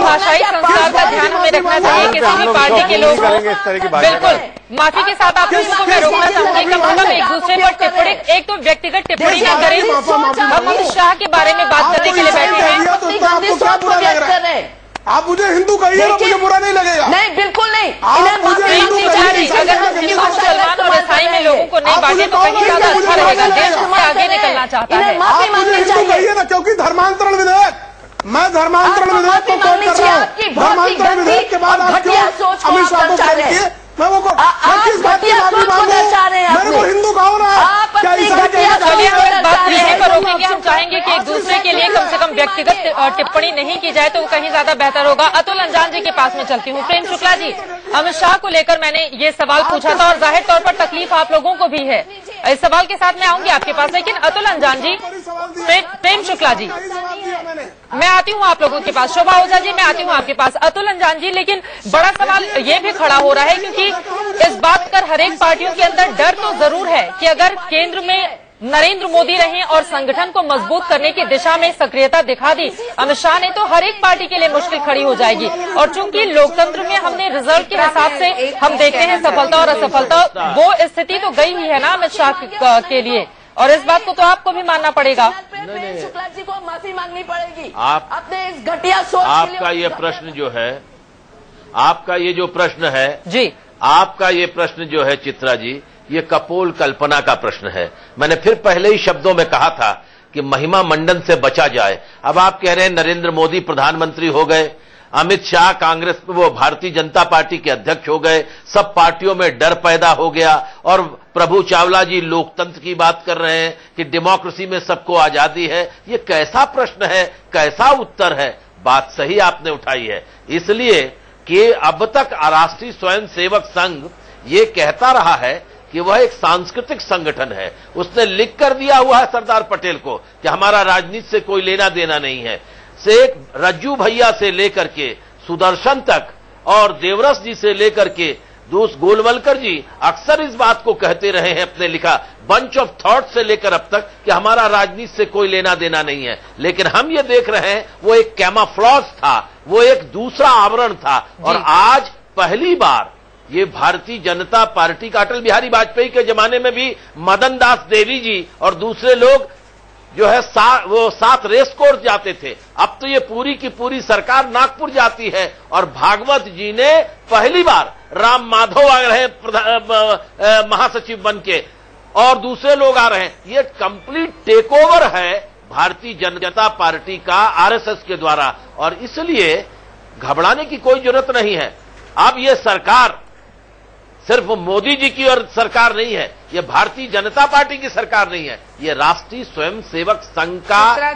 भाषाई संस्कार का ध्यान हमें रखना चाहिए किसी भी पार्टी के लोग। बिल्कुल माफी के साथ आप लोगों को मैं रोकना चाहूंगी, कम से कम एक दूसरे पर टिप्पणी, एक तो व्यक्तिगत टिप्पणी न करें। हम अमित शाह के बारे में बात करने के लिए बैठे हैं। आप मुझे हिंदू कहिए ना, मुझे बुरा नहीं लगेगा। नहीं, बिल्कुल नहीं। आप मुझे हिंदू कहिए, अगर हम हिंदू मुसलमान और ईसाई में लोगों को नहीं बांटे तो कहीं ज्यादा अच्छा रहेगा। देश से आगे निकलना चाहता है। आप मुझे हिंदू कहिए ना, क्योंकि धर्मांतरण विधेयक, मैं धर्मांतरण विधेयक को कोट कर रहा हूँ। धर्मांतरण विधेयक के बाद आप क्यों अमित शाह को करेंगे? मैं वो किस बात की माफी मांगू? मेरे को हिंदू कहो ना, क्या ईसाई चलिए हम इस बात को यहीं पर रोकेंगे। हम चाहेंगे कि एक दूसरे के लिए कम से कम व्यक्तिगत टिप्पणी नहीं की जाए तो वो कहीं ज्यादा बेहतर होगा। अतुल अंजान जी के पास में चलती हूँ। प्रेम शुक्ला जी, अमित शाह को लेकर मैंने ये सवाल पूछा था और जाहिर तौर पर तकलीफ आप लोगों को भी है। इस सवाल के साथ मैं आऊंगी आपके पास, लेकिन अतुल अंजान जी, प्रेम शुक्ला जी, मैं आती हूँ आप लोगों के पास। शोभा ओझा जी, मैं आती हूँ आपके पास। अतुल अंजान जी, लेकिन बड़ा सवाल ये भी खड़ा हो रहा है क्योंकि इस बात पर हर एक पार्टियों के अंदर डर तो जरूर है कि अगर केंद्र में नरेंद्र मोदी रहें और संगठन को मजबूत करने की दिशा में सक्रियता दिखा दी अमित शाह ने, तो हर एक पार्टी के लिए मुश्किल खड़ी हो जाएगी। और चूंकि लोकतंत्र में हमने रिजल्ट के हिसाब से हम देखते हैं सफलता और असफलता, वो स्थिति तो गई ही है ना अमित शाह के लिए, और इस बात को तो आपको भी मानना पड़ेगा। शुक्ला जी को माफी मांगनी पड़ेगी आप अपने इस घटिया सोच। आपका ये प्रश्न जो है, आपका ये जो प्रश्न है जी, आपका ये प्रश्न जो है चित्रा जी, ये कपोल कल्पना का प्रश्न है। मैंने फिर पहले ही शब्दों में कहा था कि महिमा मंडन से बचा जाए। अब आप कह रहे हैं नरेंद्र मोदी प्रधानमंत्री हो गए, अमित शाह कांग्रेस वो भारतीय जनता पार्टी के अध्यक्ष हो गए, सब पार्टियों में डर पैदा हो गया और प्रभु चावला जी लोकतंत्र की बात कर रहे हैं कि डेमोक्रेसी में सबको आजादी है। ये कैसा प्रश्न है, कैसा उत्तर है? बात सही आपने उठाई है, इसलिए कि अब तक राष्ट्रीय स्वयंसेवक संघ ये कहता रहा है कि वह एक सांस्कृतिक संगठन है। उसने लिख कर दिया हुआ है सरदार पटेल को कि हमारा राजनीति से कोई लेना देना नहीं है। से रज्जू भैया से लेकर के सुदर्शन तक और देवरस जी से लेकर के गोलवलकर जी अक्सर इस बात को कहते रहे हैं अपने लिखा बंच ऑफ थॉट से लेकर अब तक कि हमारा राजनीति से कोई लेना देना नहीं है। लेकिन हम ये देख रहे हैं वो एक कैमाफ्लॉज था, वो एक दूसरा आवरण था। और आज पहली बार ये भारतीय जनता पार्टी का अटल बिहारी वाजपेयी के जमाने में भी मदन दास देवी जी और दूसरे लोग जो है वो 7 रेस कोर्स जाते थे। अब तो ये पूरी की पूरी सरकार नागपुर जाती है और भागवत जी ने पहली बार राम माधव आ रहे हैं महासचिव बन के और दूसरे लोग आ रहे हैं। ये कंप्लीट टेक ओवर है भारतीय जनता पार्टी का आरएसएस के द्वारा और इसलिए घबराने की कोई जरूरत नहीं है। अब ये सरकार सिर्फ मोदी जी की और सरकार नहीं है, ये भारतीय जनता पार्टी की सरकार नहीं है, ये राष्ट्रीय स्वयंसेवक संघ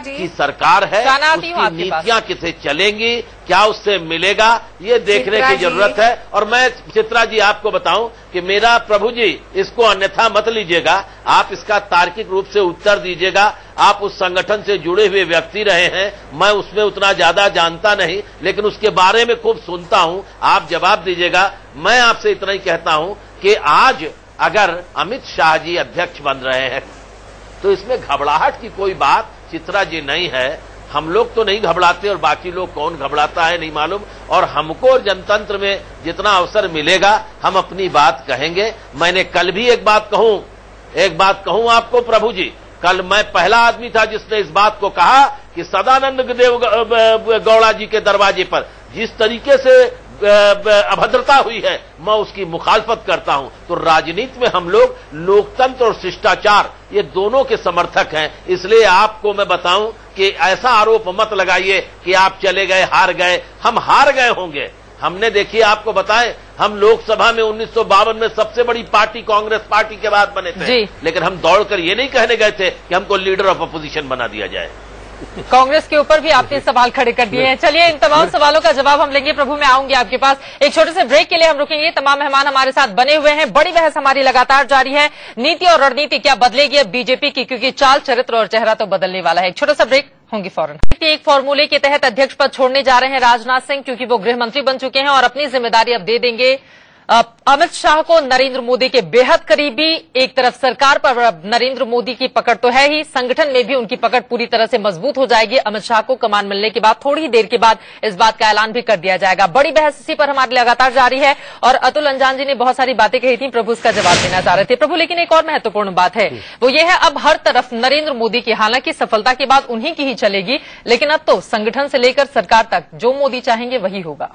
की सरकार है। उसकी नीतियां किसे चलेंगी, क्या उससे मिलेगा, ये देखने की जरूरत है। और मैं चित्रा जी आपको बताऊं कि मेरा प्रभु जी इसको अन्यथा मत लीजिएगा, आप इसका तार्किक रूप से उत्तर दीजिएगा। आप उस संगठन से जुड़े हुए व्यक्ति रहे हैं, मैं उसमें उतना ज्यादा जानता नहीं, लेकिन उसके बारे में खूब सुनता हूं। आप जवाब दीजिएगा। मैं आपसे इतना ही कहता हूं कि आज अगर अमित शाह जी अध्यक्ष बन रहे हैं तो इसमें घबराहट की कोई बात चित्रा जी नहीं है। हम लोग तो नहीं घबराते और बाकी लोग कौन घबराता है नहीं मालूम। और हमको और जनतंत्र में जितना अवसर मिलेगा हम अपनी बात कहेंगे। मैंने कल भी एक बात कहूं आपको प्रभु जी, कल मैं पहला आदमी था जिसने इस बात को कहा कि सदानंद देव गौड़ा जी के दरवाजे पर जिस तरीके से अभद्रता हुई है मैं उसकी मुखालफत करता हूं। तो राजनीति में हम लोग लोकतंत्र और शिष्टाचार ये दोनों के समर्थक हैं। इसलिए आपको मैं बताऊं कि ऐसा आरोप मत लगाइए कि आप चले गए, हार गए। हम हार गए होंगे। हमने देखिए आपको बताएं, हम लोकसभा में 1952 में सबसे बड़ी पार्टी कांग्रेस पार्टी के बाद बने थे, लेकिन हम दौड़कर ये नहीं कहने गए थे कि हमको लीडर ऑफ अपोजिशन बना दिया जाए। कांग्रेस के ऊपर भी आपने सवाल खड़े कर दिए हैं। चलिए इन तमाम सवालों का जवाब हम लेंगे। प्रभु मैं आऊंगी आपके पास। एक छोटे से ब्रेक के लिए हम रुकेंगे। तमाम मेहमान हमारे साथ बने हुए हैं। बड़ी बहस हमारी लगातार जारी है। नीति और रणनीति क्या बदलेगी अब बीजेपी की, क्योंकि चाल, चरित्र और चेहरा तो बदलने वाला है। एक छोटा सा ब्रेक, होंगी फौरन। एक फॉर्मूले के तहत अध्यक्ष पद छोड़ने जा रहे हैं राजनाथ सिंह, क्योंकि वो गृह मंत्री बन चुके हैं और अपनी जिम्मेदारी अब दे देंगे अमित शाह को। नरेंद्र मोदी के बेहद करीबी। एक तरफ सरकार पर नरेंद्र मोदी की पकड़ तो है ही, संगठन में भी उनकी पकड़ पूरी तरह से मजबूत हो जाएगी। अमित शाह को कमान मिलने के बाद थोड़ी ही देर के बाद इस बात का ऐलान भी कर दिया जाएगा। बड़ी बहस इसी पर हमारी लगातार जारी है और अतुल अंजान जी ने बहुत सारी बातें कही थी, प्रभु उसका जवाब देना चाह रहे थे। प्रभु लेकिन एक और महत्वपूर्ण बात है, वो ये है अब हर तरफ नरेंद्र मोदी की, हालांकि सफलता के बाद उन्हीं की ही चलेगी, लेकिन अब तो संगठन से लेकर सरकार तक जो मोदी चाहेंगे वही होगा।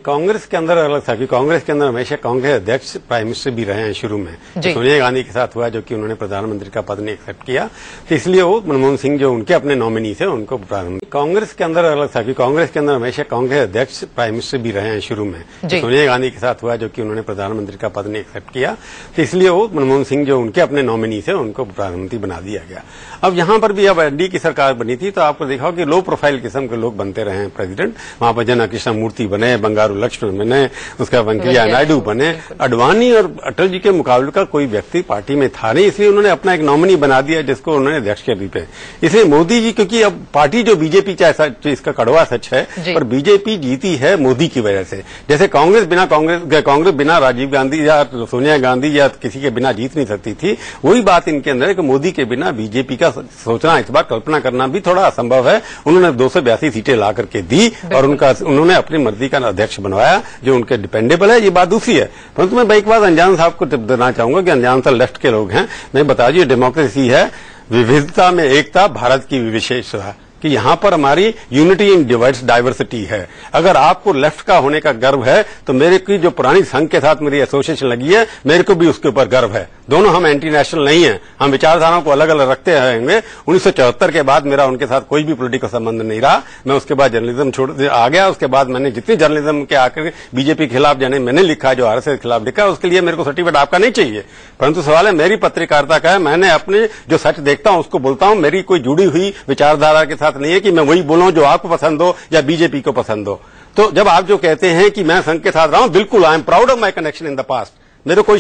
कांग्रेस के अंदर अलग था कि कांग्रेस के अंदर हमेशा कांग्रेस अध्यक्ष प्राइम मिनिस्टर भी रहे हैं शुरू में। सोनिया गांधी के साथ हुआ जो कि उन्होंने प्रधानमंत्री का पद नहीं एक्सेप्ट किया, तो इसलिए वो मनमोहन सिंह जो उनके अपने नॉमिनी थे उनको प्रधानमंत्री। कांग्रेस के अंदर अलग था कि कांग्रेस के अंदर हमेशा कांग्रेस अध्यक्ष प्राइम मिनिस्टर भी रहे हैं शुरू में। सोनिया गांधी के साथ हुआ जो कि उन्होंने प्रधानमंत्री का पद नहीं एक्सेप्ट किया, तो इसलिए वो मनमोहन सिंह जो उनके अपने नॉमिनी थे उनको प्रधानमंत्री बना दिया गया। अब यहाँ पर भी अब एनडीए की सरकार बनी थी तो आपको देखा कि लो प्रोफाइल किस्म के लोग बनते रहे हैं प्रेसिडेंट। वहां पर जना कृष्ण मूर्ति बने, बंगारू लक्ष्मण बने, उसका वेंकैया नायडू बने। अडवाणी और अटल जी के मुकाबले का कोई व्यक्ति पार्टी में था नहीं, इसलिए उन्होंने अपना एक नॉमिनी बना दिया जिसको उन्होंने अध्यक्ष के रूप में। इसलिए मोदी जी, क्योंकि अब पार्टी जो बीजेपी चाहे इसका कड़वा सच है, पर बीजेपी जीती है मोदी की वजह से। जैसे कांग्रेस बिना राजीव गांधी या सोनिया गांधी या किसी के बिना जीत नहीं सकती थी, वही बात इनके अंदर है कि मोदी के बिना बीजेपी का सोचना, इस बार कल्पना करना भी थोड़ा असंभव है। उन्होंने 282 सीटें ला करके दी और उन्होंने अपनी मर्जी का अध्यक्ष बनवाया जो उनके डिपेंडेबल है, ये बात दूसरी है। परंतु मैं एक बात अनजान साहब को टिप देना चाहूंगा कि अनजान साहब लेफ्ट के लोग हैं। मैं बता दीजिए, डेमोक्रेसी है विविधता में एकता, भारत की विशेषता, कि यहां पर हमारी यूनिटी इन डाइवर्सिटी है। अगर आपको लेफ्ट का होने का गर्व है तो मेरे की जो पुरानी संघ के साथ मेरी एसोसिएशन लगी है, मेरे को भी उसके ऊपर गर्व है। दोनों हम एंटी नेशनल नहीं हैं, हम विचारधाराओं को अलग अलग रखते रहेंगे। 1974 के बाद मेरा उनके साथ कोई भी पॉलिटिकल संबंध नहीं रहा। मैं उसके बाद जर्नलिज्म छोड़ आ गया। उसके बाद मैंने जितनी जर्नलिज्म के आकर बीजेपी के खिलाफ जाने मैंने लिखा, जो आरएसएस के खिलाफ लिखा, उसके लिए मेरे को सर्टिफिकेट आपका नहीं चाहिए। परंतु सवाल है मेरी पत्रकारिता का है, मैंने अपने जो सच देखता हूं उसको बोलता हूं। मेरी कोई जुड़ी हुई विचारधारा के साथ बात नहीं है कि मैं वही बोलूं जो आपको पसंद हो या बीजेपी को पसंद हो। तो जब आप जो कहते हैं कि मैं संघ के साथ रहा हूं, बिल्कुल I am proud of my connection in the past. मेरे को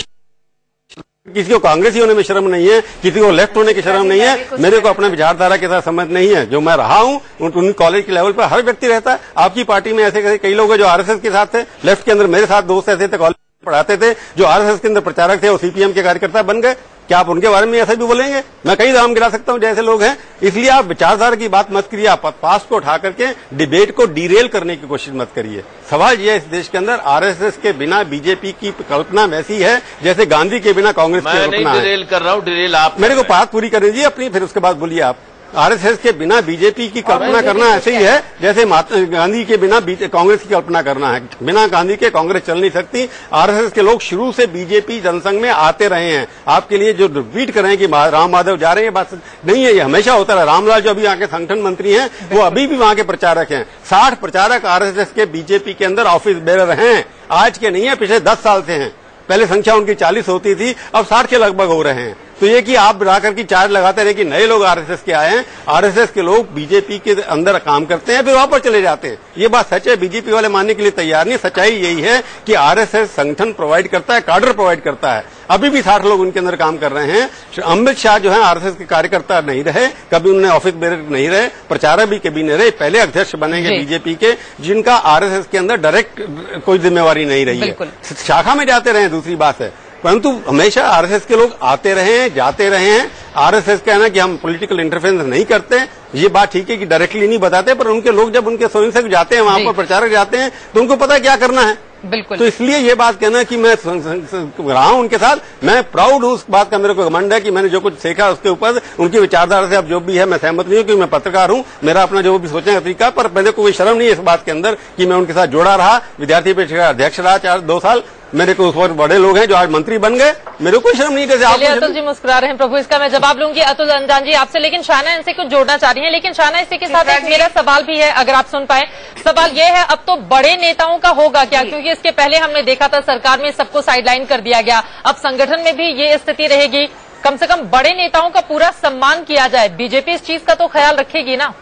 किसी को कांग्रेसी होने में शर्म नहीं है, किसी को लेफ्ट होने की शर्म नहीं है, मेरे को अपने विचारधारा के साथ समझ नहीं है। जो मैं रहा हूं उन कॉलेज के लेवल पर हर व्यक्ति रहता है। आपकी पार्टी में ऐसे कई लोग हैं जो आरएसएस के साथ थे, लेफ्ट के अंदर मेरे साथ दोस्त ऐसे थे, कॉलेज पढ़ाते थे, जो आरएसएस के अंदर प्रचारक थे, वो सीपीएम के कार्यकर्ता बन गए। क्या आप उनके बारे में ऐसा भी बोलेंगे? मैं कई नाम गिरा सकता हूं जैसे लोग हैं। इसलिए आप विचारधारा की बात मत करिए, आप पास्ट को उठा करके डिबेट को डिरेल करने की कोशिश मत करिए। सवाल यह है इस देश के अंदर आरएसएस के बिना बीजेपी की कल्पना वैसी है जैसे गांधी के बिना कांग्रेस की कल्पना है। मैं डिरेल कर रहा हूं, डिरेल आप मेरे को बात पूरी कर दीजिए अपनी, फिर उसके बाद बोलिए आप। आरएसएस के बिना बीजेपी की कल्पना करना ऐसे ही है जैसे गांधी के बिना कांग्रेस की कल्पना करना है। बिना गांधी के कांग्रेस चल नहीं सकती। आरएसएस के लोग शुरू से बीजेपी जनसंघ में आते रहे हैं। आपके लिए जो ट्वीट कर रहे हैं कि राम माधव जा रहे हैं, बात नहीं है, ये हमेशा होता रहा। रामलाल जो अभी आके संगठन मंत्री हैं, वो अभी भी वहां के प्रचारक हैं। 60 प्रचारक आरएसएस के बीजेपी के अंदर ऑफिस बेरर हैं, आज के नहीं है, पिछले 10 साल से हैं। पहले संख्या उनकी 40 होती थी, अब 60 के लगभग हो रहे हैं। तो ये कि आप राकर की चार्ज लगाते रहे कि नए लोग आरएसएस के आए हैं, आरएसएस के लोग बीजेपी के अंदर काम करते हैं फिर वापस चले जाते हैं, ये बात सच है। बीजेपी वाले मानने के लिए तैयार नहीं। सच्चाई यही है कि आरएसएस संगठन प्रोवाइड करता है, काडर प्रोवाइड करता है। अभी भी 60 लोग उनके अंदर काम कर रहे हैं। अमित शाह जो है आरएसएस के कार्यकर्ता नहीं रहे, कभी उन्होंने ऑफिस बेरर नहीं रहे, प्रचारक भी कभी नहीं रहे, पहले अध्यक्ष बनेंगे बीजेपी के, जिनका आरएसएस के अंदर डायरेक्ट कोई जिम्मेवारी नहीं रही है। शाखा में जाते रहे दूसरी बात है, परंतु हमेशा आरएसएस के लोग आते रहे हैं, जाते रहे हैं। आरएसएस का है ना कि हम पॉलिटिकल इंटरफेरेंस नहीं करते, ये बात ठीक है कि डायरेक्टली नहीं बताते, पर उनके लोग जब उनके स्वयंसेवक जाते हैं वहां पर प्रचारक जाते हैं तो उनको पता है क्या करना है। बिल्कुल। तो इसलिए ये बात कहना कि मैं रहा हूं उनके साथ, मैं प्राउड हूं उस बात का, मेरे को घमंड है कि मैंने जो कुछ सीखा उसके ऊपर उनकी विचारधारा से अब जो भी है मैं सहमत नहीं हूं, क्योंकि मैं पत्रकार हूं, मेरा अपना जो भी सोचने का तरीका, पर मेरे को कोई शर्म नहीं है इस बात के अंदर कि मैं उनके साथ जुड़ा रहा। विद्यार्थी परिषद का अध्यक्ष रहा 2 साल, मेरे को उस वक्त बड़े लोग हैं जो आज मंत्री बन गए, मेरे को कोई शर्म नहीं। कैसे आप अतुल जी मुस्कुरा रहे हैं, प्रभु इसका मैं जवाब लूंगी अतुल अंजान जी आपसे, लेकिन शाना इनसे कुछ जोड़ना चाह रही है। लेकिन शाना इसी के साथ एक मेरा सवाल भी है, अगर आप सुन पाए। सवाल ये है, अब तो बड़े नेताओं का होगा क्या? क्योंकि इसके पहले हमने देखा था सरकार में सबको साइडलाइन कर दिया गया, अब संगठन में भी ये स्थिति रहेगी। कम से कम बड़े नेताओं का पूरा सम्मान किया जाए, बीजेपी इस चीज का तो ख्याल रखेगी ना?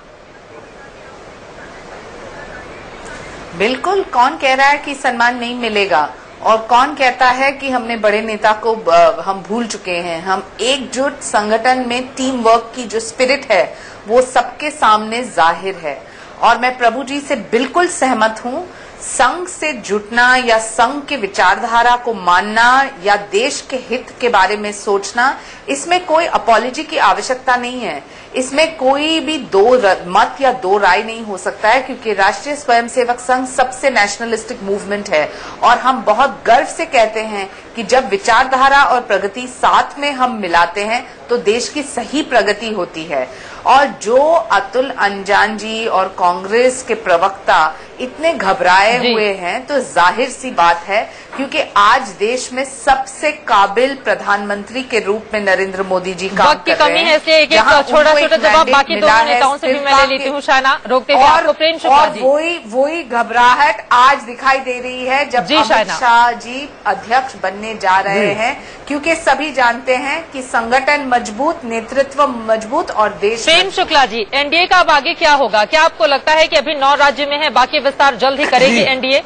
बिल्कुल। कौन कह रहा है कि सम्मान नहीं मिलेगा, और कौन कहता है कि हमने बड़े नेता को हम भूल चुके हैं? हम एकजुट संगठन में टीम वर्क की जो स्पिरिट है वो सबके सामने जाहिर है, और मैं प्रभु जी से बिल्कुल सहमत हूं। संघ से जुटना या संघ के विचारधारा को मानना या देश के हित के बारे में सोचना, इसमें कोई अपॉलॉजी की आवश्यकता नहीं है। इसमें कोई भी दो मत या दो राय नहीं हो सकता है, क्योंकि राष्ट्रीय स्वयंसेवक संघ सबसे नेशनलिस्टिक मूवमेंट है, और हम बहुत गर्व से कहते हैं कि जब विचारधारा और प्रगति साथ में हम मिलाते हैं तो देश की सही प्रगति होती है। और जो अतुल अंजान जी और कांग्रेस के प्रवक्ता इतने घबराए हुए हैं, तो जाहिर सी बात है, क्योंकि आज देश में सबसे काबिल प्रधानमंत्री के रूप में नरेंद्र मोदी जी काम कर रहे हैं। इसलिए एक छोटा छोटा जवाब बाकी दोनों नेताओं से भी मैं ले लेती हूँ। शाना रोकते हुए आपको प्रेम शुक्ला जी। वही घबराहट आज दिखाई दे रही है जब अमित शाह जी अध्यक्ष बनने जा रहे हैं, क्योंकि सभी जानते हैं कि संगठन मजबूत, नेतृत्व मजबूत और देश। प्रेम शुक्ला जी, एनडीए का अब आगे क्या होगा? क्या आपको लगता है कि अभी 9 राज्य में है, बाकी विस्तार जल्द ही करेगी एनडीए?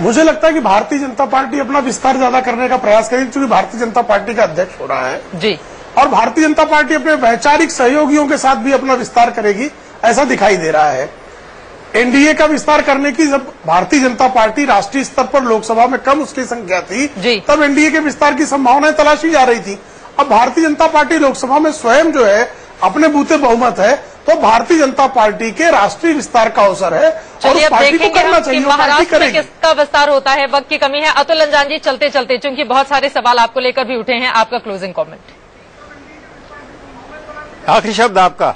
मुझे लगता है कि भारतीय जनता पार्टी अपना विस्तार ज्यादा करने का प्रयास करेगी, क्योंकि भारतीय जनता पार्टी का अध्यक्ष हो रहा है जी, और भारतीय जनता पार्टी अपने वैचारिक सहयोगियों के साथ भी अपना विस्तार करेगी, ऐसा दिखाई दे रहा है। एनडीए का विस्तार करने की जब भारतीय जनता पार्टी राष्ट्रीय स्तर पर लोकसभा में कम उसकी संख्या थी, तब एनडीए के विस्तार की संभावनाएं तलाशी जा रही थी। अब भारतीय जनता पार्टी लोकसभा में स्वयं जो है अपने बूते बहुमत है, तो भारतीय जनता पार्टी के राष्ट्रीय विस्तार का अवसर है और उस पार्टी को करना चाहिए। महाराष्ट्र में किसका विस्तार होता है? वक्त की कमी है। अतुल अंजान जी, चलते चलते चूंकि बहुत सारे सवाल आपको लेकर भी उठे हैं, आपका क्लोजिंग कमेंट, आखिरी शब्द आपका।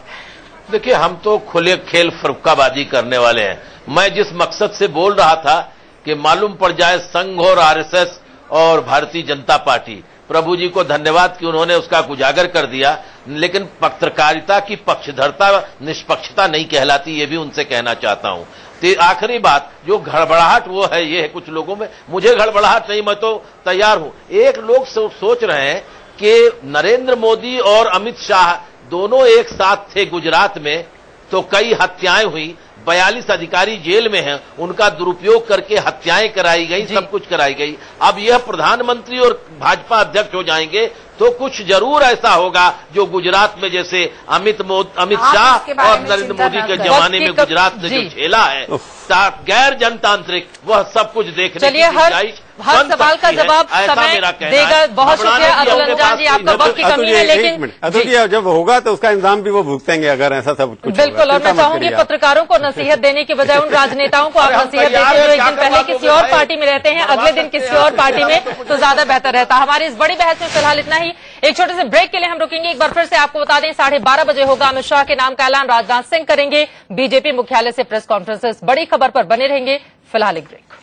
देखिए, हम तो खुले खेल फरुक्काबाजी करने वाले हैं। मैं जिस मकसद से बोल रहा था कि मालूम पड़ जाए संघ और आरएसएस और भारतीय जनता पार्टी, प्रभु जी को धन्यवाद कि उन्होंने उसका उजागर कर दिया, लेकिन पत्रकारिता की पक्षधरता निष्पक्षता नहीं कहलाती, ये भी उनसे कहना चाहता हूं। तो आखिरी बात, जो गड़बड़ाहट वो है, ये है कुछ लोगों में, मुझे गड़बड़ाहट नहीं, मैं तो तैयार हूं। एक लोग सोच रहे हैं कि नरेंद्र मोदी और अमित शाह दोनों एक साथ थे गुजरात में तो कई हत्याएं हुई, 42 अधिकारी जेल में हैं, उनका दुरुपयोग करके हत्याएं कराई गई, सब कुछ कराई गई। अब यह प्रधानमंत्री और भाजपा अध्यक्ष हो जाएंगे तो कुछ जरूर ऐसा होगा जो गुजरात में जैसे अमित शाह और नरेंद्र मोदी के जमाने में गुजरात ने जो झेला है गैर जनतांत्रिक, वह सब कुछ देखने चलिए हर सवाल का जवाब समय देगा। बहुत शुक्रिया अतुल अंजान जी, आपका वक्त की कमी है, लेकिन अतुल जी जब होगा तो उसका इंतजाम भी वो भुगतेंगे अगर ऐसा सब कुछ। बिल्कुल, और मैं चाहूंगी पत्रकारों को नसीहत देने की बजाय उन राजनेताओं को आप नसीहत देते जो एक दिन पहले किसी और पार्टी में रहते हैं, अगले दिन किसी और पार्टी में, तो ज्यादा बेहतर रहता। हमारी इस बड़ी बहस में फिलहाल इतना ही। एक छोटे से ब्रेक के लिए हम रुकेंगे। एक बार फिर से आपको बता दें 12:30 बजे होगा अमित शाह के नाम का ऐलान, राजनाथ सिंह करेंगे। बीजेपी मुख्यालय से प्रेस कॉन्फ्रेंस। बड़ी खबर पर बने रहेंगे। फिलहाल एक ब्रेक।